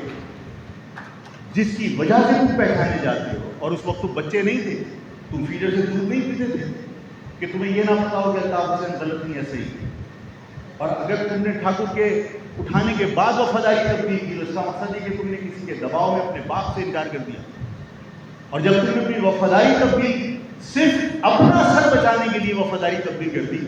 جس کی وجہ سے تم پہچانے جاتے ہو، اور اس وقت تم بچے نہیں تھے، تم فیڈر سے دودھ نہیں پیتے تھے، کہ تمہیں یہ نہ پتا ہو کہ الطاف حسین غلط نہیں ہے صحیح. اور اگر تم نے ٹھاکر کے اٹھانے کے بعد وفاداری تبدیل کی تو اس کا مقصد ہے کہ تم نے کسی کے دباؤ میں اپنے باپ سے انکار کر دیا. اور جب تم نے اپنی وفاداری تبدیل صرف اپنا سر بچانے کے لیے وفاداری تبدیل کر دی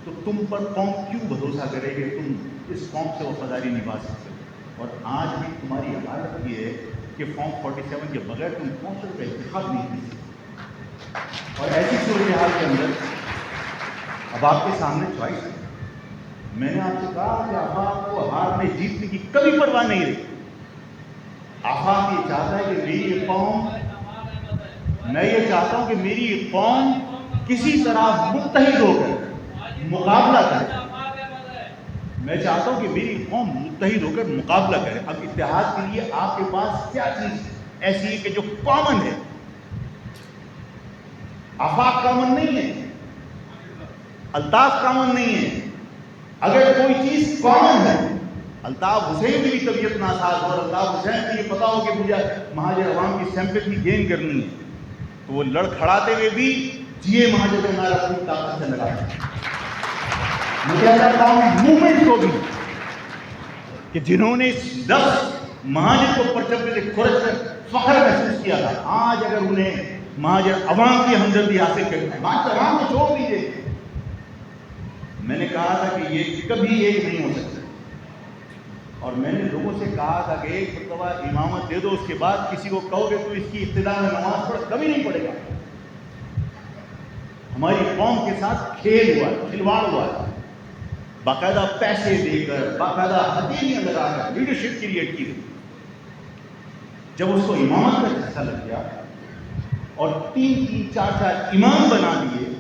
تو تم پر قوم کیوں بھروسہ کرے کہ تم اس قوم سے وفاداری نبھا سکتے ہو. اور آج بھی تمہاری حالت یہ ہے کہ فارم 47 کے بغیر تم کونسل کا انتخاب نہیں کر سکتے. اور ایسی صورتحال کے اندر اب آپ کے سامنے چوائس ہے. میں نے آپ سے کہا کہ آفاق کو ہارنے جیتنے کی کبھی پرواہ نہیں رہی. آفاق یہ چاہتا ہے کہ میری یہ قوم، میں یہ چاہتا ہوں کہ میری یہ قوم کسی طرح متحد ہو کر مقابلہ کرے. میں چاہتا ہوں کہ میری قوم متحد ہو کر مقابلہ کرے. اب اتحاد کے لیے آپ کے پاس کیا چیز ایسی ہے کہ جو کامن ہے؟ آفاق کامن نہیں ہے، الطاف کامن نہیں ہے. اگر کوئی چیز کامن ہے الطاف حسین کی بھی طبیعت ناساز ہو اور الطاف حسین کو یہ پتا ہو کہ مجھے مہاجر عوام کی سمپیتھی گین کرنی ہے تو وہ لڑ کھڑاتے ہوئے بھی جیے مہاجر کا نعرہ اپنی طاقت سے لگا. میں کہتا ہوں موومنٹ کو بھی کہ جنہوں نے اس لفظ مہاجر کو پرچم سے کھرچ کر فخر محسوس کیا تھا، آج اگر انہیں مہاجر عوام کی ہمدردی حاصل کرنا ہے، مہاجر عوام کو چھوڑ دیجیے. میں نے کہا تھا کہ یہ کبھی ایک نہیں ہو سکتا، اور میں نے لوگوں سے کہا تھا کہ ایک مرتبہ امامت دے دو، اس کے بعد کسی کو کہو گے تو اس کی ابتدا میں نماز پڑھ کبھی نہیں پڑے گا. ہماری قوم کے ساتھ کھیل ہوا ہے، کھلواڑ ہوا ہے، باقاعدہ پیسے دے کر، باقاعدہ ہتھیلیاں لگا کر لیڈرشپ کریٹ کی گئی. جب اس کو امامت کا جھٹکا لگ گیا اور 3 4 امام بنا دیے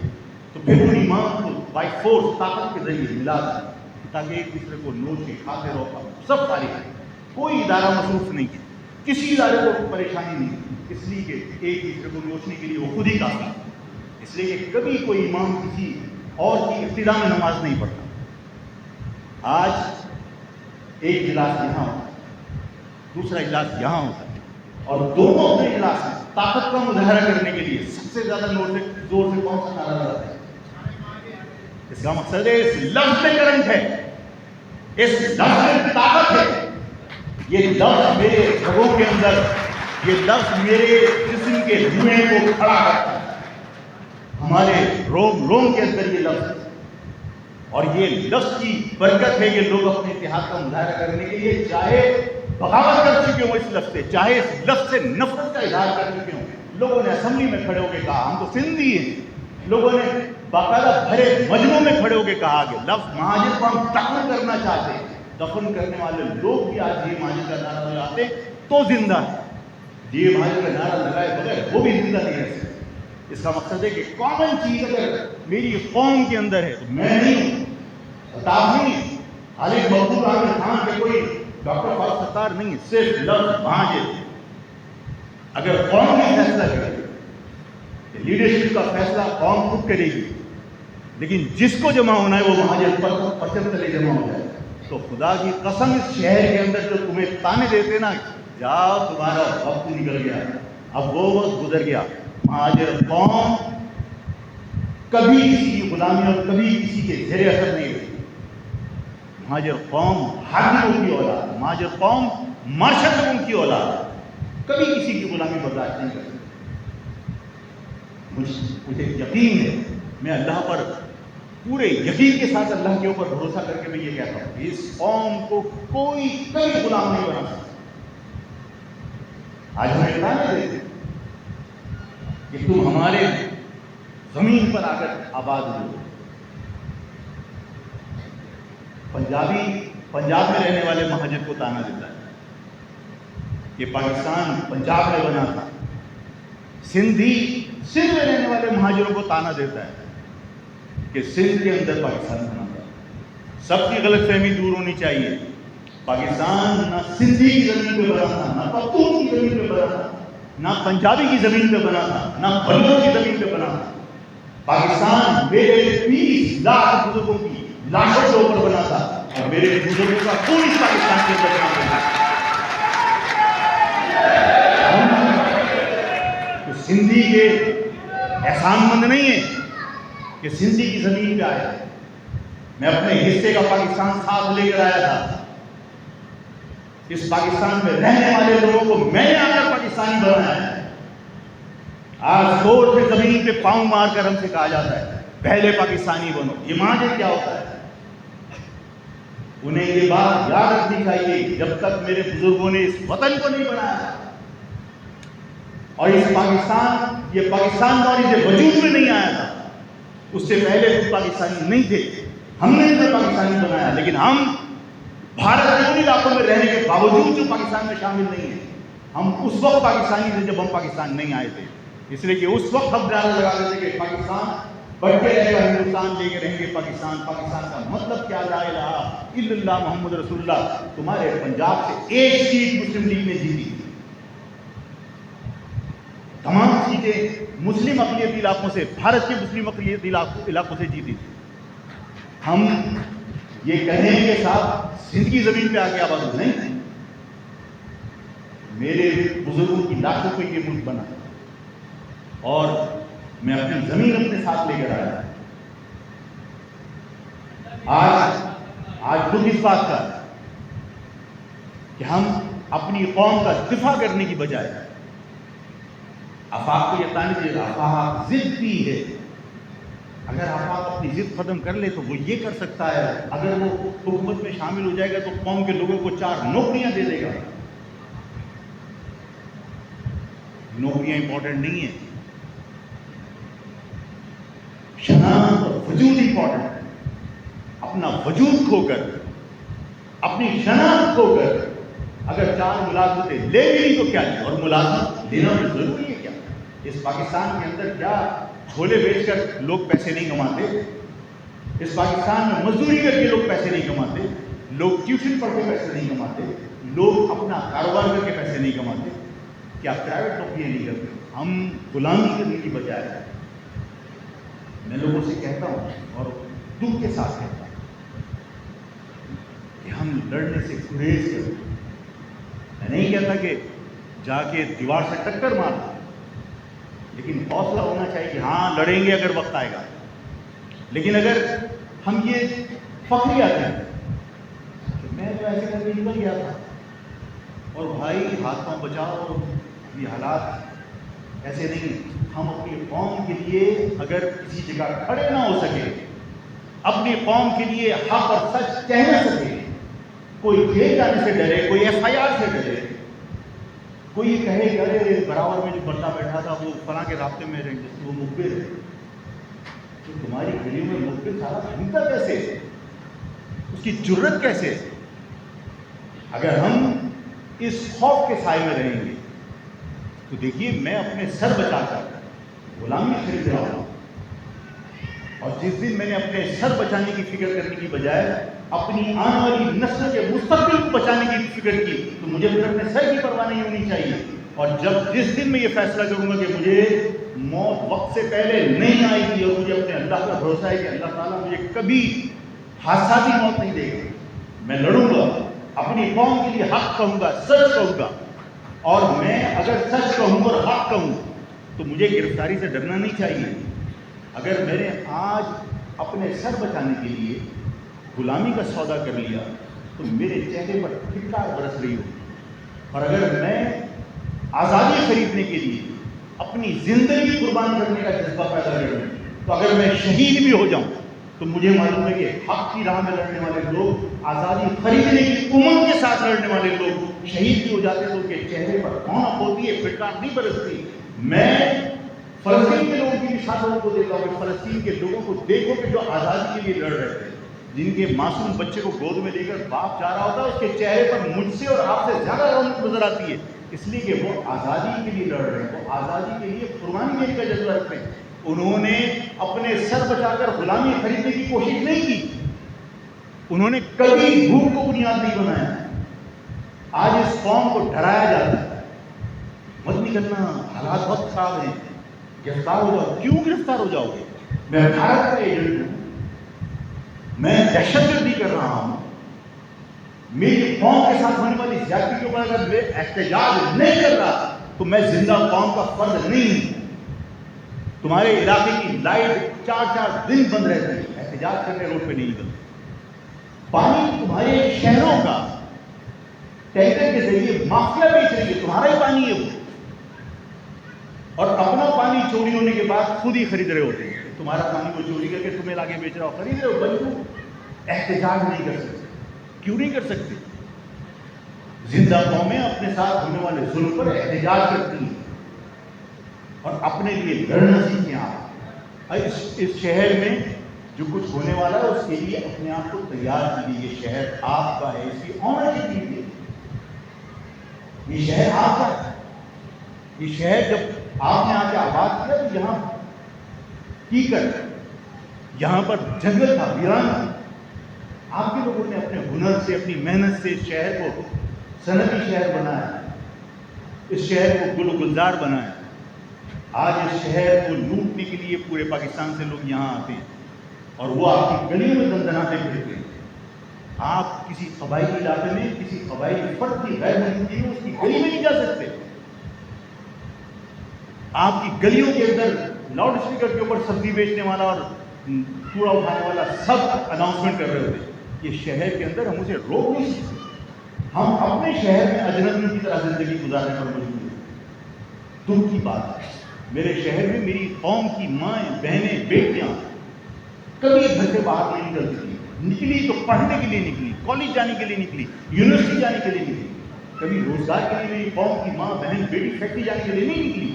تو پھر ان امام کو بائی فورس طاقت کے ذریعے ملا دیا تاکہ ایک دوسرے کو نوچ کے کھاتے رہو. سب فارغ ہے، کوئی ادارہ مصروف نہیں ہے، کسی ادارے کو پریشانی نہیں، اس لیے کہ ایک دوسرے کو نوچنے کے لیے وہ خود ہی کافی. اس لیے کہ کبھی کوئی امام کسی اور کی ابتدا میں نماز نہیں پڑھتا. آج ایک اجلاس یہاں ہوتا ہے، دوسرا اجلاس یہاں ہوتا ہے، اور دونوں اپنے اجلاس میں طاقت کا مظاہرہ کرنے کے لیے سب سے زیادہ زور سے کون سا نعرہ لگاتے ہیں؟ اس کا مقصد ہے اس لفظ میں کرنٹ ہے، اس لفظ میں طاقت ہے. یہ لفظ میرے رگوں کے اندر، یہ لفظ میرے جسم کے دھوئیں کو کھڑا کرتا ہے. ہمارے روم کے اندر یہ لفظ ہے، اور یہ لفظ کی برکت ہے کہ لوگ اپنے اتحاد کا مظاہرہ کرنے کے لیے چاہے بغاوت کر چکے ہوں اس لفظ سے، چاہے اس لفظ سے نفرت کا اظہار کر چکے ہوں. لوگوں نے اسمبلی میں کھڑے ہو کے کہا ہم تو سندھی ہیں. لوگوں نے باقاعدہ بھرے مجمعوں میں کھڑے ہو کے کہا کہ لفظ مہاجر کو ہم دفن کرنا چاہتے ہیں. دفن کرنے والے لوگ بھی آج یہ مہاجر کا نعرہ لگاتے تو زندہ ہے، یہ مہاجر کا نعرہ لگائے بغیر وہ بھی زندہ نہیں رہ سکتے. اس کا مقصد ہے کہ کامن چیز اگر میری قوم کے اندر ہے تو میں نہیں ہوں، نہیں خالد مقبول عامر خان کے کوئی ڈاکٹر فاروق ستار نہیں ہے، صرف لفظ مہاجر. اگر قوم بھی فیصلہ کرے لیڈرشپ کا فیصلہ قوم خود کرے گی، لیکن جس کو جمع ہونا ہے وہ مہاجر پر پرچم تلے جمع ہو جائے. تو خدا کی قسم اس شہر کے اندر جو تمہیں تانے دیتے نا جاؤ تمہارا وقت نکل گیا، اب وہ وقت گزر گیا. مہاجر قوم کبھی کسی کی غلامی اور کبھی کسی کے زیر اثر نہیں ہوئی. مہاجر قوم حاکموں کی اولاد، مہاجر قوم مارشلوں کی اولاد، کبھی کسی کی غلامی برداشت نہیں کرتی. مجھے یقین ہے، میں اللہ پر پورے یقین کے ساتھ اللہ کے اوپر بھروسہ کر کے میں یہ کہتا ہوں کہ اس قوم کو کوئی کبھی غلام نہیں بنا سکتا. آج ہمیں بتانے دیتے کہ تم ہمارے زمین پر آ کر آباد ہوئے. پنجاب میں رہنے والے مہاجر کو تانا دیتا ہے کہ پاکستان پنجاب میں بنا تھا. سندھی سندھ میں رہنے والے مہاجروں کو تانا دیتا ہے کہ سندھ کے اندر پاکستان بنا تھا. سب کی غلط فہمی دور ہونی چاہیے. پاکستان نہ سندھی کی زمین پہ بنا تھا، نہ پختون کی زمین پہ بنا تھا، نہ پنجابی کی زمین پہ بنا تھا، نہ بلوچ کی زمین پہ بنا تھا. پاکستان میرے 20 لاکھ بزرگوں کی لاشوں کے اوپر بنا تھا، اور میرے بزرگوں کا خون اس پاکستان کے اندر بنا تھا. تو سندھی کے احسان مند نہیں ہے کہ سندھی کی زمین پہ آیا. میں اپنے حصے کا پاکستان ساتھ لے کر آیا تھا. اس پاکستان میں رہنے والے لوگوں کو میں نے آ کر پاکستانی بنایا ہے. آج کوٹ پہ زمین پہ پاؤں مار کر ہم سے کہا جاتا ہے پہلے پاکستانی بنو. یہ مہاجر کیا ہوتا ہے؟ انہیں یہ بات یاد رکھنی چاہیے جب تک میرے بزرگوں نے اس وطن کو نہیں بنایا اور اس پاکستان یہ پاکستان دور سے وجود میں نہیں آیا تھا، اس سے پہلے خود پاکستانی نہیں تھے. ہم نے اسے پاکستانی بنایا، لیکن ہم بھارت کے ان علاقوں میں رہنے کے باوجود جو پاکستان میں شامل نہیں ہیں، ہم اس وقت پاکستانی تھے جب ہم پاکستان نہیں آئے تھے. اس لیے کہ اس وقت ہم نعرہ لگاتے تھے کہ پاکستان بڑھتے رہے گا، ہندوستان لے کے رہیں گے پاکستان. پاکستان کا مطلب کیا؟ لا الہ الا اللہ محمد رسول اللہ. تمہارے پنجاب سے ایک سیٹ مسلم لیگ نے جیتی، تمام سیٹیں مسلم اقلیتی علاقوں سے، بھارت کے مسلم اقلیتی علاقوں سے جیتی تھی. ہم یہ کہیں کہ صاحب سندھ کی زمین پہ آ کے آباد ہو، نہیں، میرے بزرگوں کی لاشوں پہ یہ ملک بنا اور میں اپنی زمین اپنے ساتھ لے کر آیا۔ آج دکھ اس بات کا کہ ہم اپنی قوم کا دفاع کرنے کی بجائے آفاق کو یہ تعلیم دے رہا، آفاق ضد بھی ہے، اگر آفاق اپنی ضد ختم کر لے تو وہ یہ کر سکتا ہے، اگر وہ حکومت میں شامل ہو جائے گا تو قوم کے لوگوں کو 4 نوکریاں دے دے گا۔ نوکریاں امپورٹنٹ نہیں ہیں، شناخت اور وجود امپورٹنٹ ہے۔ اپنا وجود کھو کر، اپنی شناخت کھو کر اگر 4 ملازمتیں لے بھی نہیں تو کیا لیں، اور ملازمت لینا بھی ضروری ہے کیا؟ اس پاکستان کے اندر کیا جھولے بیچ کر لوگ پیسے نہیں کماتے؟ اس پاکستان میں مزدوری کر کے لوگ پیسے نہیں کماتے، لوگ ٹیوشن پڑھ کے پیسے نہیں کماتے، لوگ اپنا کاروبار کر کے پیسے نہیں کماتے، کیا پرائیویٹ نوکریاں نہیں کرتے؟ ہم غلامی کرنے کی بجائے میں لوگوں سے کہتا ہوں اور دکھ کے ساتھ کہتا ہوں کہ ہم لڑنے سے گریز کریں۔ میں نہیں کہتا کہ جا کے دیوار سے ٹکر مارنا، لیکن حوصلہ ہونا چاہیے کہ ہاں لڑیں گے اگر وقت آئے گا۔ لیکن اگر ہم یہ فخریہ کریں کہ میں تو ایسے کر کے نکل گیا تھا، اور بھائی ہاتھ پاؤں بچاؤ، یہ حالات ایسے نہیں۔ ہم اپنی قوم کے لیے اگر کسی جگہ کھڑے نہ ہو سکے، اپنی قوم کے لیے حق اور سچ کہہ نہ سکے، کوئی جیل جانے سے ڈرے، کوئی FIR سے ڈرے، کوئی یہ کہے کہ ارے برابر میں جو بندہ بیٹھا تھا وہ فلاں کے رابطے میں رہیں گے، وہ مخبر ہے، تو تمہاری گلیوں میں مخبر سارا گھومتا کیسے، اس کی جرت کیسے؟ اگر ہم اس خوف کے سائے میں رہیں گے تو دیکھیے میں اپنے سر بچا کر غلامی خرید رہا ہوں، اور جس دن میں نے اپنے سر بچانے کی فکر کرنے کی بجائے اپنی آنے والی نسل کے مستقبل کو بچانے کی فکر کی، تو مجھے پھر اپنے سر کی پرواہ نہیں ہونی چاہیے۔ اور جس دن میں یہ فیصلہ کروں گا کہ مجھے موت وقت سے پہلے نہیں آئے گی، اور مجھے اپنے اللہ کا بھروسہ ہے کہ اللہ تعالیٰ مجھے کبھی حادثاتی موت نہیں دے گا، میں لڑوں گا، اپنی قوم کے لیے حق کہوں گا، سچ کہوں گا، اور میں اگر سچ کہوں اور حق کہوں تو مجھے گرفتاری سے ڈرنا نہیں چاہیے۔ اگر میں نے آج اپنے سر بچانے کے لیے غلامی کا سودا کر لیا تو میرے چہرے پر پھٹکار برس رہی ہو، اور اگر میں آزادی خریدنے کے لیے اپنی زندگی قربان کرنے کا جذبہ پیدا کروں، تو اگر میں شہید بھی ہو جاؤں تو مجھے معلوم ہے کہ حق کی راہ میں لڑنے والے لوگ، آزادی خریدنے کی امنگ کے ساتھ لڑنے والے لوگ شہید بھی ہو جاتے تو ان کے چہرے پر رونق ہوتی ہے، پھٹکار نہیں برستی۔ میں فلسطین کے لوگوں کی مثالوں کو دیتا ہوں کہ فلسطین کے لوگوں کو دیکھو کہ جو آزادی کے لیے لڑ رہے تھے، جن کے معصوم بچے کو گود میں لے کر باپ جا رہا ہوتا ہے، اس کے چہرے پر مجھ سے اور آپ سے زیادہ رونق نظر آتی ہے، اس لیے کہ وہ آزادی کے لیے لڑ رہے ہیں، وہ آزادی کے لیے قربانی دینے کا جذبہ رکھتے ہیں۔ انہوں نے اپنے سر بچا کر غلامی خریدنے کی کوشش نہیں کی، انہوں نے کبھی بھوک کو بنیاد نہیں بنایا۔ آج اس قوم کو ڈرایا جاتا ہے، مت نکلنا، حالات بہت خراب ہیں، گرفتار ہو جاؤ۔ کیوں گرفتار ہو جاؤ گے؟ میں بھارت کا ایجنٹ ہوں، میں دہشت گردی کر رہا ہوں، میری قوم کے ساتھ ہونے والی زیادتی کے اوپر اگر میں احتجاج نہیں کر رہا تو میں زندہ قوم کا فرد نہیں ہوں۔ تمہارے علاقے کی لائٹ 4 دن بند رہتی ہے، احتجاج کرنے روڈ پہ نہیں نکلتے۔ پانی تمہارے شہروں کا ٹینکر کے ذریعے مافیا بیچ رہی ہے، تمہارا ہی پانی ہے وہ، اور اپنا پانی چوری ہونے کے بعد خود ہی خرید رہے ہوتے ہیں۔ تمہارا پانی وہ چوری کر کے تمہیں لاگے بیچ رہا ہو، خرید رہے ہو، بلکہ احتجاج نہیں کر سکتے۔ کیوں نہیں کر سکتے؟ زندہ قومیں اپنے ساتھ ہونے والے ظلم پر احتجاج کرتی ہیں اور اپنے لیے لڑنا سیکھیں۔ آپ اس شہر میں جو کچھ ہونے والا ہے اس کے لیے اپنے آپ کو تیار کیجیے۔ یہ شہر آپ کا ہے، اس کی آنر کیجیے۔ یہ شہر آپ کا ہے، یہ شہر جب آپ نے آ کے آباد کیا تو یہاں کیکر، یہاں پر جنگل تھا، ویران تھا۔ آپ کے لوگوں نے اپنے ہنر سے، اپنی محنت سے اس شہر کو صنعتی شہر بنایا، اس شہر کو گل و گلزار بنایا۔ آج اس شہر کو لوٹنے کے لیے پورے پاکستان سے لوگ یہاں آتے ہیں، اور وہ آپ کی گلیوں میں دندناتے پھرتے ہیں۔ آپ کسی قبائلی علاقے میں کسی قبائلی فرد کی غیر موجودگی میں اس کی گلی میں نہیں جا سکتے. آپ کی گلیوں کے اندر لاؤڈ اسپیکر کے اوپر سبزی بیچنے والا اور کوڑا اٹھانے والا سب اناؤنسمنٹ کر رہے ہوتے. یہ شہر کے اندر ہم اسے روک نہیں سکتے. ہم اپنے شہر میں اجنبیوں کی طرح زندگی گزارنے پر مجبور ہیں. دکھ کی بات ہے میرے شہر میں میری قوم کی مائیں بہنیں بیٹیاں کبھی گھر سے باہر نہیں نکلتی تھی. نکلی تو پڑھنے کے لیے نکلی, کالج جانے کے لیے نکلی, یونیورسٹی جانے کے لیے نکلی. کبھی روزگار کے لیے میری قوم کی ماں بہن بیٹی فیکٹری جانے کے لیے نہیں نکلی.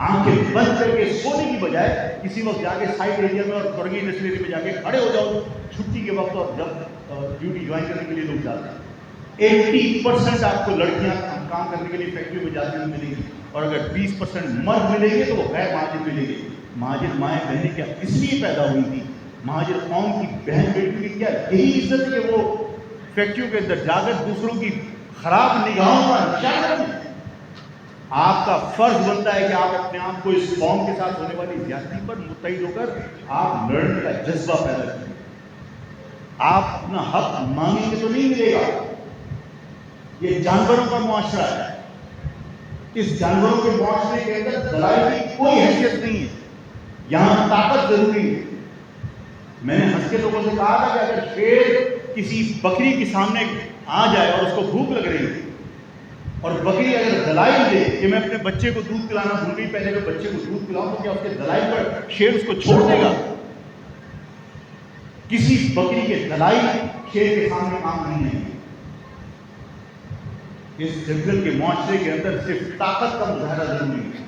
آنکھیں بند کر کے سونے کی بجائے کسی وقت جا کے سائڈ ایریا میں اور فرگی انڈسٹری میں جا کے کھڑے ہو جاؤ چھٹی کے وقت, اور جب ڈیوٹی جوائن کرنے کے لیے لوگ جاتے ہیں. 80% آپ کو لڑکیاں کام کرنے کے لیے فیکٹری میں جاتی ہوئی ملیں گی, اور اگر 20% مرد ملیں گے تو وہ غیر مہاجر ملیں گے. مہاجر مائیں بہنیں کیا اس لیے پیدا ہوئی تھی؟ مہاجر قوم کی بہن بیٹی کی کیا یہی عزت ہے کہ وہ فیکٹریوں کے اندر جا کر دوسروں کی خراب نگاہوں کا نشانہ بنیں. آپ کا فرض بنتا ہے کہ آپ اپنے آپ کو اس قوم کے ساتھ ہونے والی زیادتی پر متحد ہو کر آپ لڑنے کا جذبہ پیدا کریں. آپ اپنا حق مانگیں گے تو نہیں ملے گا. یہ جانوروں کا معاشرہ ہے. اس جانوروں کے معاشرے کے اندر دلائل کی کوئی حیثیت نہیں ہے. یہاں طاقت ضروری ہے. میں نے ہنس کے لوگوں سے کہا تھا کہ اگر شیر کسی بکری کے سامنے آ جائے اور اس کو بھوک لگ رہی ہے اور بکری اگر دلائل دے کہ میں اپنے بچے کو دودھ پلانا بھول گئی, پہلے میں بچے کو دودھ پلاؤں تو کیا اس کے دلائل پر شیر اس کو چھوڑ دے گا؟ کسی بکری کے دلائل شیر کے سامنے کام نہیں ہے. اس جنگل کے معاشرے کے اندر صرف طاقت کا مظاہرہ ضروری ہے.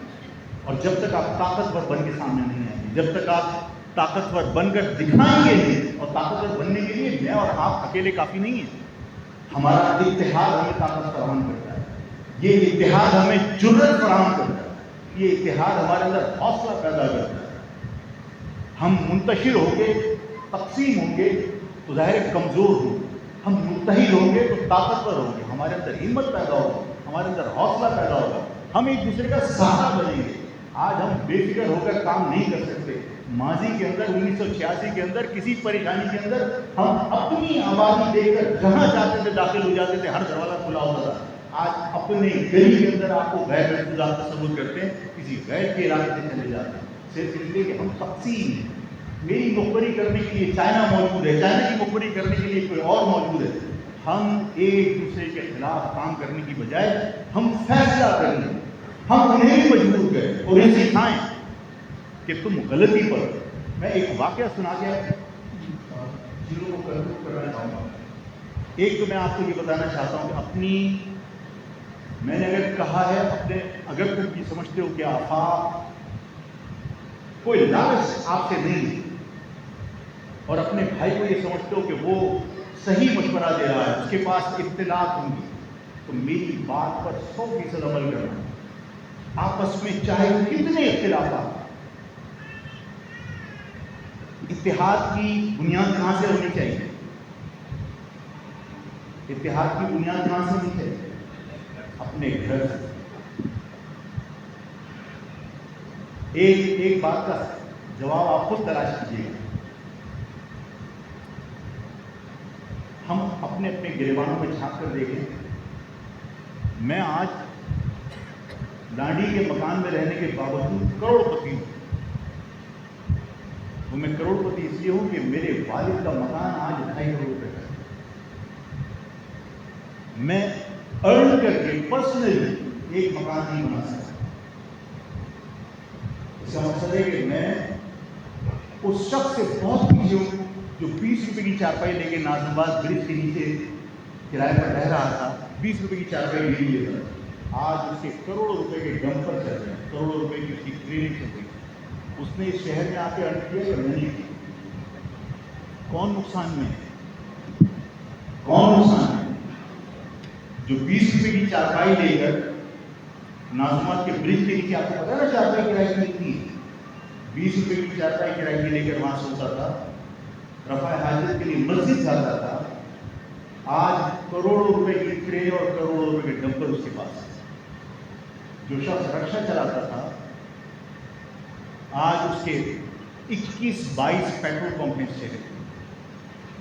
اور جب تک آپ طاقتور بن کے سامنے نہیں آئیں گے, جب تک آپ طاقتور بن کر دکھائیں گے نہیں, اور طاقتور بننے کے لیے میں اور آپ اکیلے کافی نہیں ہیں. ہمارا اتحاد ہمیں طاقت فراہم کرتا ہے. یہ اتحاد ہمیں جرأت فراہم کرتا ہے. یہ اتحاد ہمارے اندر حوصلہ پیدا کرتا ہے. ہم منتشر ہوں گے, تقسیم ہوں گے تو ظاہر کمزور ہوں. ہم متحد ہوں گے تو طاقتور ہوں گے. ہمارے اندر ہمت پیدا ہوگی, ہمارے اندر حوصلہ پیدا ہوگا. ہم ایک دوسرے کا سہارا بنیں گے. آج ہم بے فکر ہو کر کام نہیں کر سکتے. ماضی کے اندر 1986 کے اندر کسی پریشانی کے اندر ہم اپنی آبادی دیکھ کر جہاں جاتے تھے داخل ہو جاتے تھے, ہر دروازہ کھلا ہوتا تھا. آج اپنے گلی کے اندر آپ کو غیر محفوظ آپ تصور کرتے ہیں, کسی غیر کے علاقے سے چلے جاتے ہیں صرف اس لیے کہ ہم تقسیم ہیں. میری مخبری کرنے کے لیے چائنا موجود ہے, چائنا کی مخبری کرنے کے لیے کوئی اور موجود ہے. ہم ایک دوسرے کے خلاف کام کرنے کی بجائے ہم فیصلہ کریں, ہم انہیں بھی مجبور کریں اور انہیں سکھائیں کہ تم غلطی پر. میں ایک واقعہ سنا کے چیزوں کو کنکلوڈ کرنا چاہوں گا. ایک تو میں آپ کو یہ بتانا چاہتا ہوں کہ اپنی, میں نے اگر کہا ہے اپنے, اگر تم یہ سمجھتے ہو کہ آفاق کوئی لالچ آپ سے نہیں, اور اپنے بھائی کو یہ سمجھتے ہو کہ وہ صحیح مشورہ دے رہا ہے, اس کے پاس اطلاعات ہوں گی, تو میری بات پر 100% عمل کرنا. آپس میں چاہے کتنے اختلافات, اتحاد کی بنیاد کہاں سے ہونی چاہیے؟ اتحاد کی بنیاد کہاں سے ہونی چاہیے؟ اپنے گھر سے. ایک بات کا جواب آپ خود تلاش کیجیے گا. ہم اپنے اپنے گریبانوں میں جھانک کر دیکھیں. میں آج ڈانڈی کے مکان میں رہنے کے باوجود کروڑ پتی ہوں. وہ میں کروڑ پتی اس لیے ہوں کہ میرے والد کا مکان آج 2.5 کروڑ روپے کا ہے. میں ارن کر کے پرسنلی ایک مکان نہیں بنا سکتا. اس کا مقصد ہے کہ میں اس شخص سے بہت پیچھے ہوں جو 20 روپے کی چارپائی لے کے ناظم آباد برج کے نیچے کرایہ پر رہ رہا تھا. 20 روپے کی چارپائی نہیں لیتا. آج اس کے کروڑوں روپے کے ڈمپر چل رہے ہیں, کروڑوں روپے کی اس کی ٹریننگ چل رہی ہے. اس نے اس شہر میں آ کے ارن کیا یا میں نے کیا؟ کون نقصان میں ہے؟ کون نقصان ہے؟ جو 20 روپے کی چارپائی لے کر ناظمات کے برج کے نیچے, آپ کو پتا نا چارپائی کرایے کی کتنی ہے؟ 20 روپے کی چارپائی کرایے لے کر وہاں سوتا تھا, رفع حاجت کے لیے مسجد جاتا تھا. آج کروڑوں روپے کی ٹرین اور کروڑوں روپے کے ڈمپر اس کے پاس ہے. جو شخص رکشا چلاتا تھا, آج اس کے 21-22 پیٹرول پمپ ہیں شہر.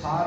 7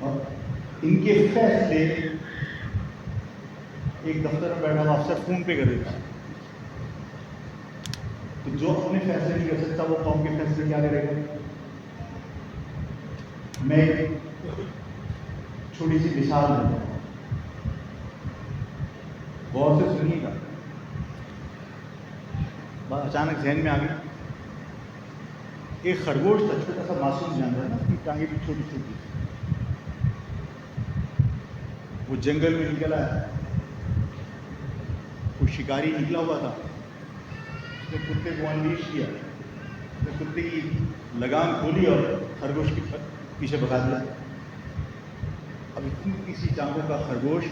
اور ان کے فیصلے ایک دفتر میں بیٹھا ہوا افسر فون پہ کر دیتا ہے، تو جو اپنے فیصلے نہیں کر سکتا وہ قوم کے فیصلے کیا کرے گا؟ میں چھوٹی سی مثال دیتا ہوں، غور سے سنیے گا، بات اچانک ذہن میں آ گئی۔ ایک خرگوش تھا، چھوٹا سا معصوم جانور ہے نا، اس کی ٹانگیں بھی چھوٹی چھوٹی، وہ جنگل میں نکلا ہے، کوئی شکاری نکلا ہوا تھا، اس نے کتے کو انلیش کیا، اس نے کتے کی لگام کھولی اور خرگوش کے پیچھے بھگا دیا۔ اب اتنی کسی ٹانگوں کا خرگوش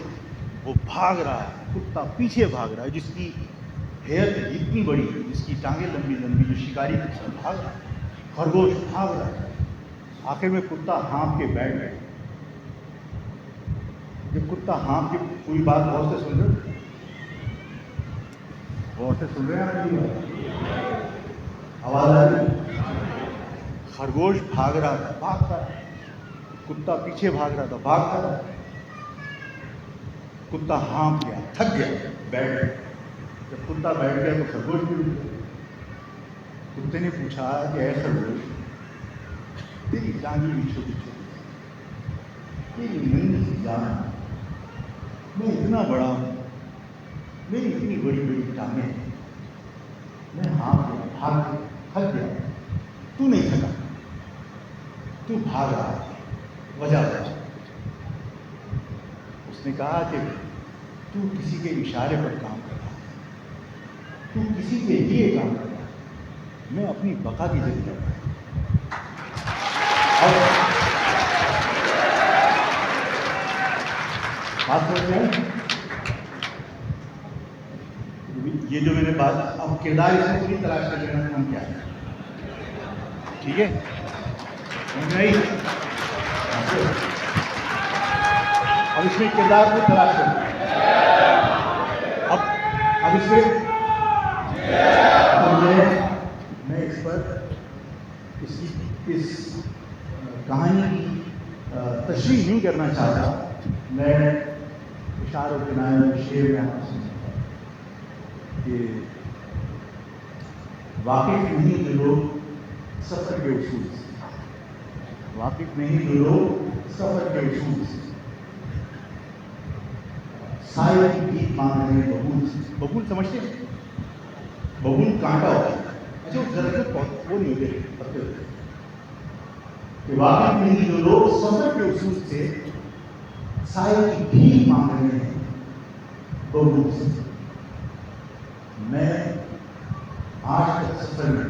وہ بھاگ رہا ہے، کتا پیچھے بھاگ رہا ہے، جس کی ہیئت اتنی بڑی، جس کی ٹانگیں لمبی لمبی، جو شکاری کے ساتھ بھاگ رہا ہے، خرگوش بھاگ رہا ہے۔ آخر میں کتا ہانپ کے بیٹھ گیا۔ جب کتا ہانپ کے، پوری بات غور سے سن رہے، غور سے سن رہے ہیں آپ؟ آواز آ رہی؟ خرگوش بھاگ رہا تھا، بھاگتا ہے، کتا پیچھے بھاگ رہا تھا، بھاگتا ہے، کتا ہانپ گیا، تھک گیا، بیٹھ گیا۔ جب کتا بیٹھ گیا تو خرگوش بھی رک گیا۔ کتے نے پوچھا کہ اے خرگوش، تیری ٹانگیں بھی چھوٹی چھوٹی، تیری ننھی سی جان، میں اتنا بڑا ہوں، میری اتنی بڑی بڑی ٹانگیں ہیں، میں ہانپ گیا، بھاگ گیا، تھک گیا، تو نہیں تھکا، تو بھاگ رہا ہے، وجہ ہے۔ اس نے کہا کہ تو کسی کے اشارے پر کام کر رہا ہے، تو کسی کے لیے کام کر رہا ہے، میں اپنی بقا کی جد کر رہا ہوں۔ بات سمجھ میں آئی؟ یہ جو میں نے بات، اب کردار اس میں پوری تلاش کر لینا ہم کیا ہے، ٹھیک ہے؟ سمجھ میں آئی؟ اب اس میں کردار کو تلاش کر، اب اس میں میں اس پر اس کہانی کی تشریح نہیں کرنا چاہتا، میں اشاروں کے نام شعر میں آپ سے کہ واقف نہیں جو لوگ سفر کے اصول سے، واقف نہیں جو لوگ سفر کے اصول سے، سائے کی بھیک مانگ رہے ہیں ببول سے۔ ببول سمجھتے ہیں؟ ببول کانٹا ہوتا ہے، اچھا وہ درخت وہ نہیں ہوتے، پتے ہوتے ہیں۔ کہ واقف نہیں جو لوگ سفر کے اصول سے، سائے کی بھیک مانگ رہے ہیں ببول سے۔ میں آج تک سفر میں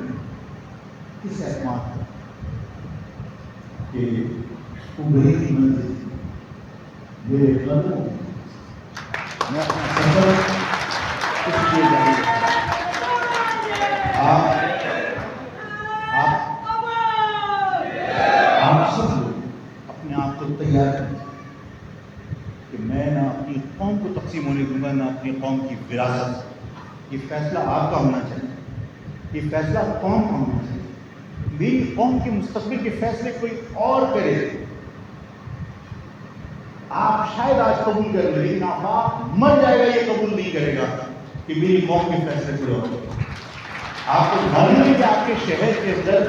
کس اعتماد کا کہ ابھری کی منزل میرے قدموں، میں اپنا سفر اس لیے جاری رکھتا ہوں۔ آپ سب لوگ اپنے آپ کو تیار کریں کہ میں نہ اپنی قوم کو تقسیم ہونے دوں گا، نہ اپنی قوم کی وراثت۔ یہ فیصلہ آپ کا ہونا چاہیے، یہ فیصلہ قوم کا ہونا چاہیے۔ میری قوم کے مستقبل کے فیصلے کوئی اور کرے، آپ شاید آج قبول کر لیں، لیکن آپ مر جائے گا یہ قبول نہیں کرے گا کہ میری قوم کے فیصلے کوئی اور کرے۔ آپ کو معلوم ہے کہ آپ کے شہر کے اندر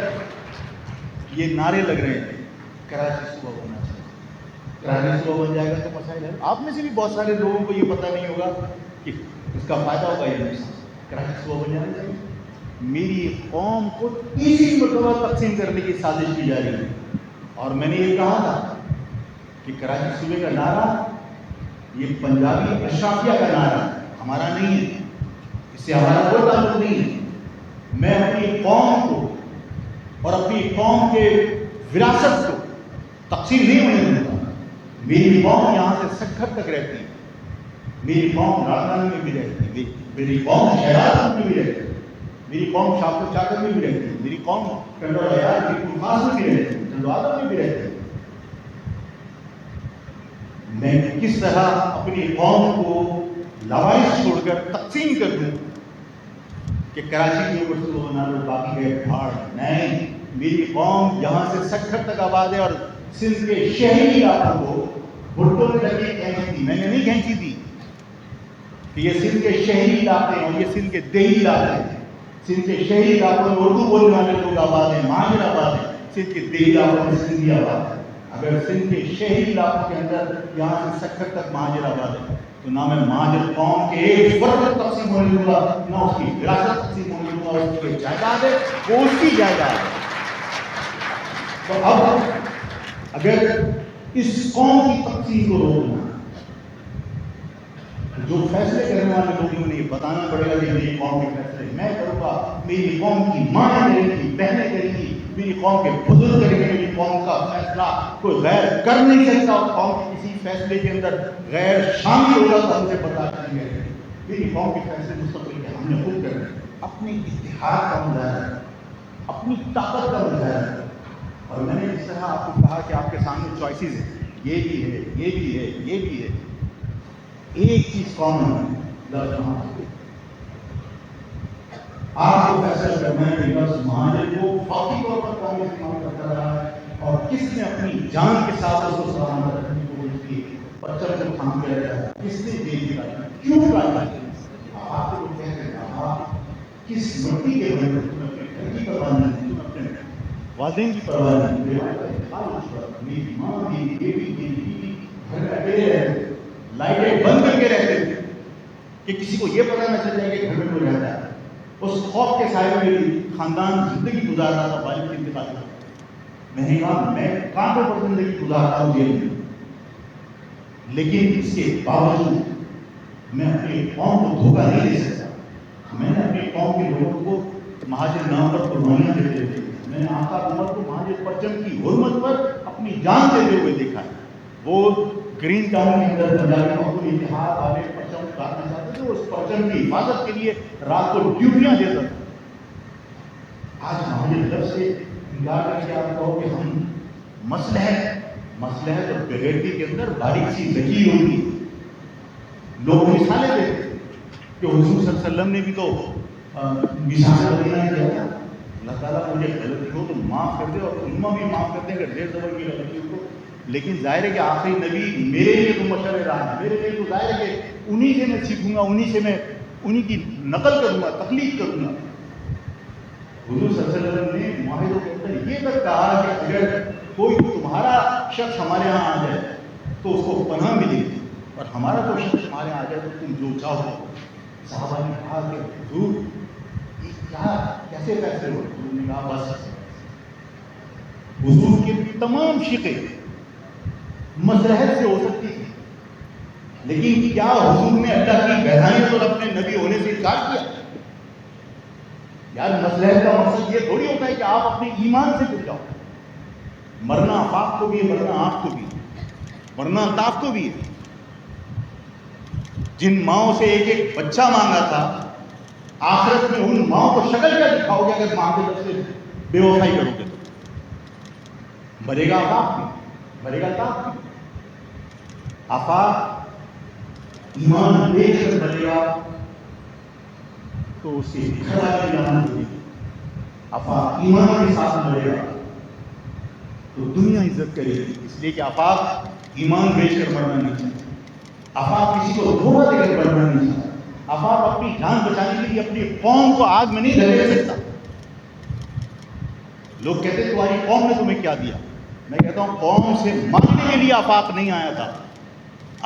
یہ نعرے لگ رہے ہیں، کراچی صوبہ بننا چاہیے، کراچی صوبہ بن جائے گا تو مسائل ہے۔ آپ میں سے بھی بہت سارے لوگوں کو یہ پتہ نہیں ہوگا کہ اس کا فائدہ ہوگا یا نقصان۔ کراچی صوبہ بن جانا چاہیے۔ میری قوم کو تیسری مرتبہ تقسیم کرنے کی سازش کی جا رہی ہے، اور میں نے یہ کہا تھا کہ کراچی صوبے کا نعرہ یہ پنجابی اشرافیہ کا نعرہ ہمارا نہیں ہے، اس سے ہمارا کوئی تعلق نہیں ہے۔ میں اپنی قوم کو اور اپنی قوم کے وراثت کو تقسیم نہیں ہونے دیتا۔ میری قوم یہاں سے سکھر تک رہتی ہے، میری قوم راجدھانی میں بھی رہتی ہے، میری قوم شہرات میں بھی رہتی ہے، میری قوم شاپور چاکر میں بھی رہتی ہے، میری قوم کنڈور عیار میں بھی رہتی ہے، ٹنڈوادر میں بھی رہتی ہے۔ میں کس طرح اپنی قوم کو لوائس چھوڑ کر تقسیم کر دوں کہ کراچی کے اوپر صوبہ بنا لو باقی گئے پہاڑ؟ نہیں، میری قوم یہاں سے سکھر تک آباد ہے، اور سندھ کے شہری علاقوں کو بھٹو نے لگی کھینچی تھی، میں نے نہیں کھینچی تھی کہ یہ سندھ کے شہری علاقے ہیں اور یہ سندھ کے دیہی علاقے ہیں. سندھ کے شہری علاقوں میں اردو بولنے والے لوگ آباد ہیں، مہاجر آباد ہیں. سندھ کے دیہی علاقوں میں سندھی آباد ہے. اگر سندھ کے شہری علاقوں کے اندر یہاں سے سکھر تک مہاجر آباد ہے تو نہ میں مہاجر قوم کے ایک فرد تقسیم ہونے دوں گا، نہ اس کی وراثت تقسیم ہونے دوں گا. اس کی جائیداد ہے وہ اس کی جائیداد ہے. تو اب اگر اس قوم کی تقسیم کو روکنا، جو فیصلے کرنے والے لوگوں نے یہ بتانا پڑے گا کہ میری قوم کے فیصلے میں کروں گا، میری قوم کی ماں کرے گی، بہنیں کریں گی، میری قوم کے بزرگ کریں گے. میری قوم کا فیصلہ کوئی غیر کر نہیں سکتا. قوم کے کسی فیصلے کے اندر غیر شامل ہوگا تو ہم سے برداشت نہیں کریں گے. میری قوم کے فیصلے مستقبل کے ہم نے خود کرنے، اپنی اتحاد کا مظاہرہ ہے، اپنی طاقت کا مظاہرہ ہے. اور میں نے جس طرح آپ کو کہا کہ آپ کے سامنے چوائسیز ہیں، یہ بھی ہے، یہ بھی ہے، یہ بھی ہے. ایک چیز کامن ہے، لفظ آپ کو فیصلہ کرنا ہے کہ لفظ مہاجر کو فوقی طور پر قوم استعمال کرتا رہا ہے اور کس نے اپنی جان کے ساتھ اس کو سلامت رکھنے کی کوشش کی، پتھر کو تھام کے رکھا ہے، کس نے جیل کاٹا، کیوں کاٹا. آپ کو کہتے ہیں آپ کس مٹی کے بنے ہو، تم اپنے گھر کی پرواہ نہیں، تم اپنے والدین کی پرواہ نہیں. میری ماں، میری بیٹی، میری بیوی گھر میں اکیلے رہتے، لائٹیں بند کر کے رہتے تھے کہ کسی کو یہ پتہ نہ چل جائے کہ گھر میں کوئی رہتا ہے. اس خوف کے سائے میں میری خاندان زندگی گزار رہا تھا والد کے انتقال کے بعد. میں نے کہا میں کانٹوں پر زندگی گزارتا ہوں جیل میں، لیکن اس کے باوجود میں اپنی قوم کو دھوکہ نہیں دے سکتا. میں نے اپنی قوم کے لوگوں کو مہاجر نام پر قربانیاں دیتے ہوئے، میں نے آقا عمر کو مہاجر پرچم کی حرمت پر اپنی جان دیتے ہوئے دیکھا ہے. وہ گرین ٹاؤن کے اندر پنجابیوں کو اتحاد والے پرچم اتارنا چاہتے تھے، اس پرچم کی حفاظت کے لیے رات کو ڈیوٹیاں دیتا تھا. آج مہاجر لفظ سے انکار کر کے آپ کہو کہ ہم مسلحت اور بغیرتی کے اندر باریک سی لکیر ہوگی. لوگ مثالیں دیتے کہ حضور صلی اللہ علیہ وسلم نے بھی تو مثالیں بتائی کیا تھا. اللہ تعالیٰ مجھے غلطی ہو تو معاف کر دے، اور امہ بھی معاف کر دیں اگر دیر زبر کی غلطی ہو. لیکن ظاہر ہے کہ آخری نبی میرے لیے تو مشرع رہا ہے، میرے لیے تو ظاہر ہے کہ انہی سے میں سیکھوں گا، انہی سے میں انہی کی نقل کروں گا، تقلید کروں گا. حضور صلی اللہ علیہ وسلم نے معاہدوں کے اندر یہ تک کہا کہ اگر کوئی تمہارا شخص ہمارے ہاں آ جائے تو اس کو پناہ ملے گی، اور ہمارا کوئی شخص ہمارے یہاں آ جائے تو تم جو چاہو. صحابہ نے کہا کہ حضور یہ کیا کیسے فیصلے ہو؟ حضور نے کہا بس حضور کے تمام شقیں مصلحت سے ہو سکتی تھی، لیکن کیا حضور نے اللہ کی بہانیت اور اپنے نبی ہونے سے انکار کیا؟ یار مصلحت کا مقصد یہ تھوڑی ہوتا ہے کہ آپ اپنے ایمان سے گر جاؤ. مرنا آفاق کو بھی ہے، مرنا آنکھ کو بھی ہے، مرنا الطاف کو بھی ہے. جن ماؤں سے ایک ایک بچہ مانگا تھا، آخرت میں ان ماؤں کو شکل کیا دکھاؤ گے اگر ماں کے طرف سے بے وفائی کرو گے تو؟ مرے گا آفاق بھی، مرے گا الطاف بھی. آفاق ایمان لے کر مرے گا تو اس کے گھر والے ایمان دے گی. آفاق ایمان کے ساتھ مرے گا تو دنیا عزت کرے گی، اس لیے کہ آفاق ایمان بیچ کر مرنا نہیں چاہتا. آفاق کسی کو دھوکہ دے کر مرنا نہیں چاہتا. آفاق اپنی جان بچانے کے لیے اپنی قوم کو آگ میں نہیں دھکیل سکتا. لوگ کہتے ہیں تمہاری قوم نے تمہیں کیا دیا؟ میں کہتا ہوں قوم سے مانگنے کے لیے آفاق نہیں آیا تھا.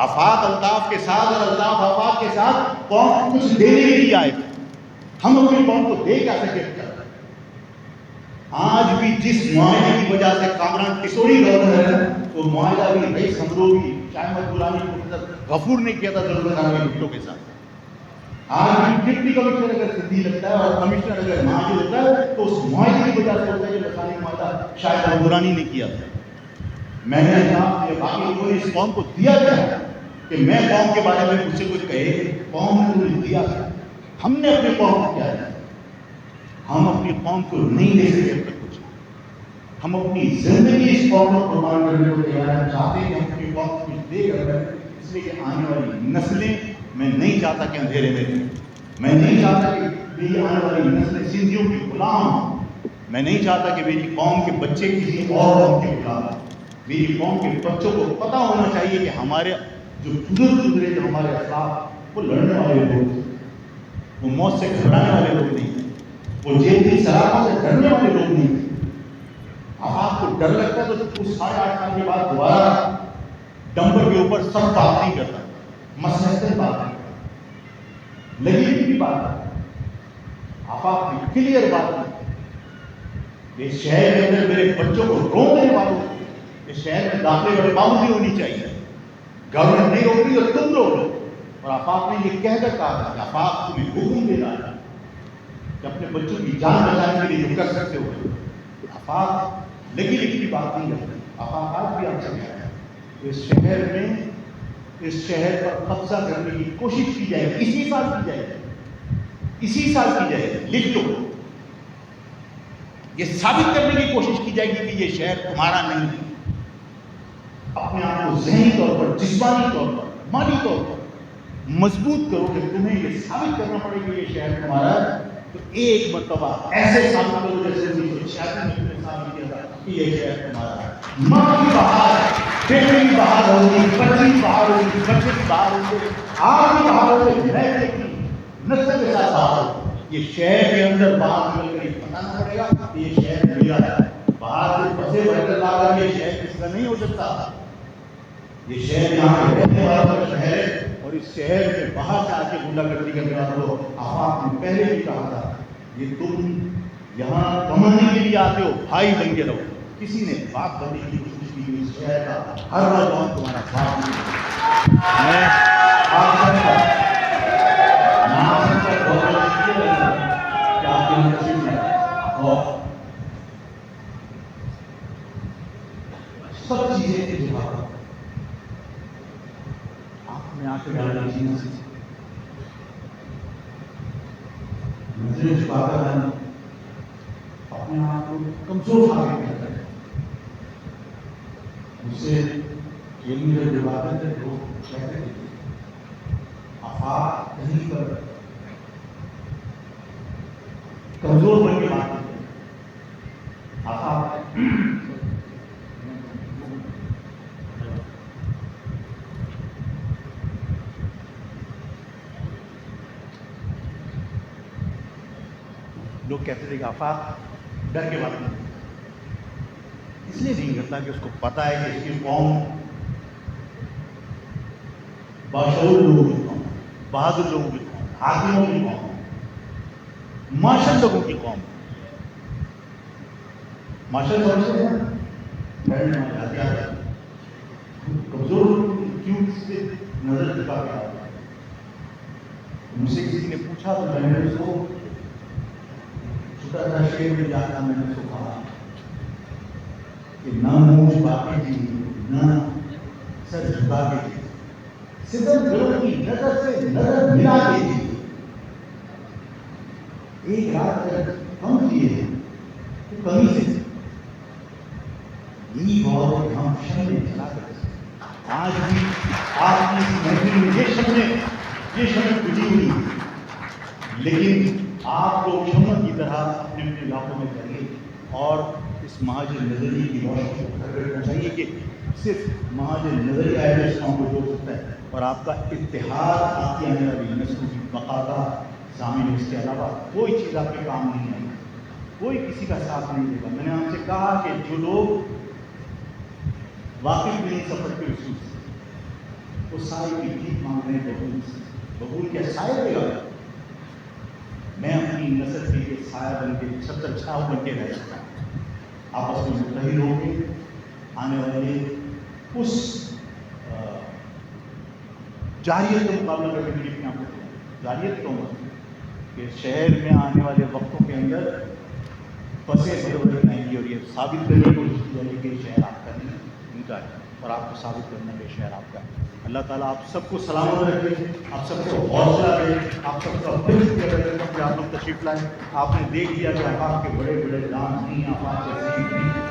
آفاق الطاف کے ساتھ اور الطاف آفاق کے ساتھ قوم کو کچھ دینے کے لیے آئے تھے. ہم اپنی قوم کو دے کیا سکے؟ آج بھی جس معاہدے کی وجہ سے کامران کشوری گورنر ہے وہ معاہدہ بھی رئیس ہمرو بھی شاہد گولانی پروفیسر غفور نے کیا تھا ضرورت کے بھٹو کے ساتھ. آج بھی ڈپٹی کمشنر اگر سندھی لگتا ہے اور کمشنر اگر مہاجر ہوتا ہے تو اس معاہدے کی وجہ سے ہوتا ہے جو لسانی معاہدہ شاہد گولانی نے کیا تھا. میں نے باقی لوگوں نے اس قوم کو دیا کیا کہ میں قوم کے بارے میں مجھ سے کچھ کہے؟ قوم نے تمہیں دیا کیا؟ ہم نے اپنی قوم کو کیا دیا؟ ہم اپنی قوم کو نہیں دے سکے اب تک کچھ. ہم اپنی زندگی اس قوم کو قربان کرنے کو تیار ہیں، چاہتے ہیں کہ ہم اپنی قوم کو کچھ دے کر رہیں. اس لیے کہ آنے والی نسلیں، میں نہیں چاہتا کہ اندھیرے میں رہیں. میں نہیں چاہتا کہ میری آنے والی نسلیں سندھیوں کی غلام ہوں. میں نہیں چاہتا کہ میری قوم کے بچے کسی اور قوم کے غلام ہوں. میری قوم کے بچوں کو پتہ ہونا چاہیے کہ ہمارے جو بزرگ گزرے، جو ہمارے اسلاف، وہ لڑنے والے لوگ تھے، وہ موت سے گھبرانے والے لوگ نہیں تھے، وہ جیل کی سلاخوں سے ڈرنے والے لوگ نہیں تھے۔ اب آپ کو ڈر لگتا ہے تو اس 8.5 سال کے بعد دوبارہ ڈمپر کے اوپر سب بات نہیں کرتا، مسلسل بات نہیں کرتا، لگی بھی بات کرتا، آپ نے کلیئر بات کی، اس شہر کے اندر میرے بچوں کو روکنے والوں کو اس شہر میں داخلے پر پابندی ہونی چاہیے، گورنمنٹ نہیں روک رہی اور تم روک رہے، اور آفاق نے یہ کہہ کر کہا تھا کہ آفاق تمہیں حکم دے رہا ہے کہ اپنے بچوں کی جان بچانے کے لیے جو کر سکتے ہو۔ آفاق لگی کی بات نہیں کرتے، آفاق آج بھی آپ سے کہہ رہا ہے اس شہر میں، اس شہر پر قبضہ کرنے کی کوشش کی جائے گی، اسی سال کی جائے گی، اسی سال کی جائے گی، لکھ لو، یہ ثابت کرنے کی کوشش کی جائے گی کہ یہ شہر تمہارا نہیں ہے۔ اپنے آپ کو ذہنی طور پر، جسمانی طور پر، مالی طور پر مضبوط کرو کہ تمہیں یہ ثابت کرنا پڑے کہ یہ شہر تمہارا ہے، تو ایک مرتبہ ایسے ثابت کرو جیسے 1986 میں تم نے ثابت کیا تھا کہ یہ شہر تمہارا ہے۔ ماں کی بہار، بیٹے کی بہار ہوگی، بچی کی بہار ہوگی، بچے کی بہار ہوگی، آپ کی بہار ہوگی، میں کی نسل کے ساتھ بہار ہوگی۔ یہ شہر کے اندر باہر نکل کر یہ بتانا پڑے گا کہ یہ شہر میرا ہے۔ باہر سے پسے بھر کر لا کر یہ شہر کس کا نہیں ہو سکتا، یہ شہر یہاں کے رہنے والوں کا شہر ہے، اور اس شہر میں باہر سے آ کے غنڈہ گردی کرنے والوں کو آفاق نے پہلے بھی کہا تھا یہ تم یہاں کمانے کے لیے آتے ہو، بھائی بن کے رہو۔ کسی نے باپ بننے کی کوشش کی اس شہر کا ہر نوجوان تمہارا باپ نہیں۔ میں آپ سب کا کہ آپ کے نصیب میں اور سب چیزیں کے جواب آپ میں آ کے ڈالنا چیز نظریں چھپا کر رہنا، اپنے آپ کو کمزور ثابت کرتا ہے، مجھ سے یہ میرے عبادت ہے، لوگ کہتے ہیں آفاق کہیں پر کمزور بن کے بات کرتے ہیں۔ آفاق لوگ کہتے تھے کہ آفاق ڈر کے بات نہیں، اس لیے نہیں کرتا کہ اس کو پتا ہے کہ اس کی قوم باشعور لوگوں کی قوم، بہادر لوگوں کی قوم، حاکموں کی قوم، ماشاء لوگوں کی قوم، ماشاء سمجھتے ہیں ڈرنے والے ہتھیار کمزور لوگوں کی کیوں اس سے نظر ٹکا کے آتا ہے۔ مجھ سے کسی نے پوچھا تو میں نے اس کو چھوٹا سا شعر میں جاتا، میں نے اس کو کہا کہ نہ منہ چھپا کے جی، نہ سر جھکا کے جی، ستم گروں کی نظر سے نظر ملا کے جی، ایک رات اگر ہم جیے تو کمی سے یہی بہت ہے کہ ہم شہر میں چلا کرتے ہیں۔ آج بھی آپ کی اس محفل میں یہ شمع بجھی ہوئی ہے، لیکن آپ لوگ شمع کی طرح اپنے اپنے علاقوں میں جائیے اور اس مہاجر نظریے کی روشنی کو گھر گھر پہنچائیے کہ صرف مہاجر نظریہ ہے جو اس قوم کو جوڑ سکتا ہے، اور آپ کا اتحاد آپ کی آنے والی نسلوں کی بقا کا ضامن ہے۔ اس کے علاوہ کوئی چیز آپ کے کام نہیں آئے گی، کوئی کسی کا ساتھ نہیں دے گا۔ میں نے آپ سے کہا کہ جو لوگ واقف نہیں سفر کے اصول سے، وہ سائے کی بھیک مانگ رہے ہیں ببول سے، ببول کیا سائے دے گا؟ میں اپنی نسل کے لیے سایہ بن کے چھتر چھاؤ بن کے رہ سکتا ہوں۔ آپس میں متحد ہو کے آنے والے اس جاہلیت کا مقابلہ کرنے کے لیے آپ کو جاہلیت کہوں گا کہ شہر میں آنے والے وقتوں کے اندر بسیں بڑے بڑے آئیں گی اور یہ ثابت کرنے کی کوشش کی جائے گی کہ یہ شہر آپ کا نہیں، ان کا ہے، اور آپ کو ثابت کرنا کہ شہر آپ کا ہے۔ اللہ تعالیٰ آپ سب کو سلامت رکھے، آپ سب کو حوصلہ دے، آپ سب کا دل کرے کہ آپ لوگ تشریف لائیں۔ آپ نے دیکھ لیا کہ آپ کے بڑے بڑے ڈانس نہیں، آپ کے ذہن نہیں۔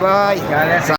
Bye.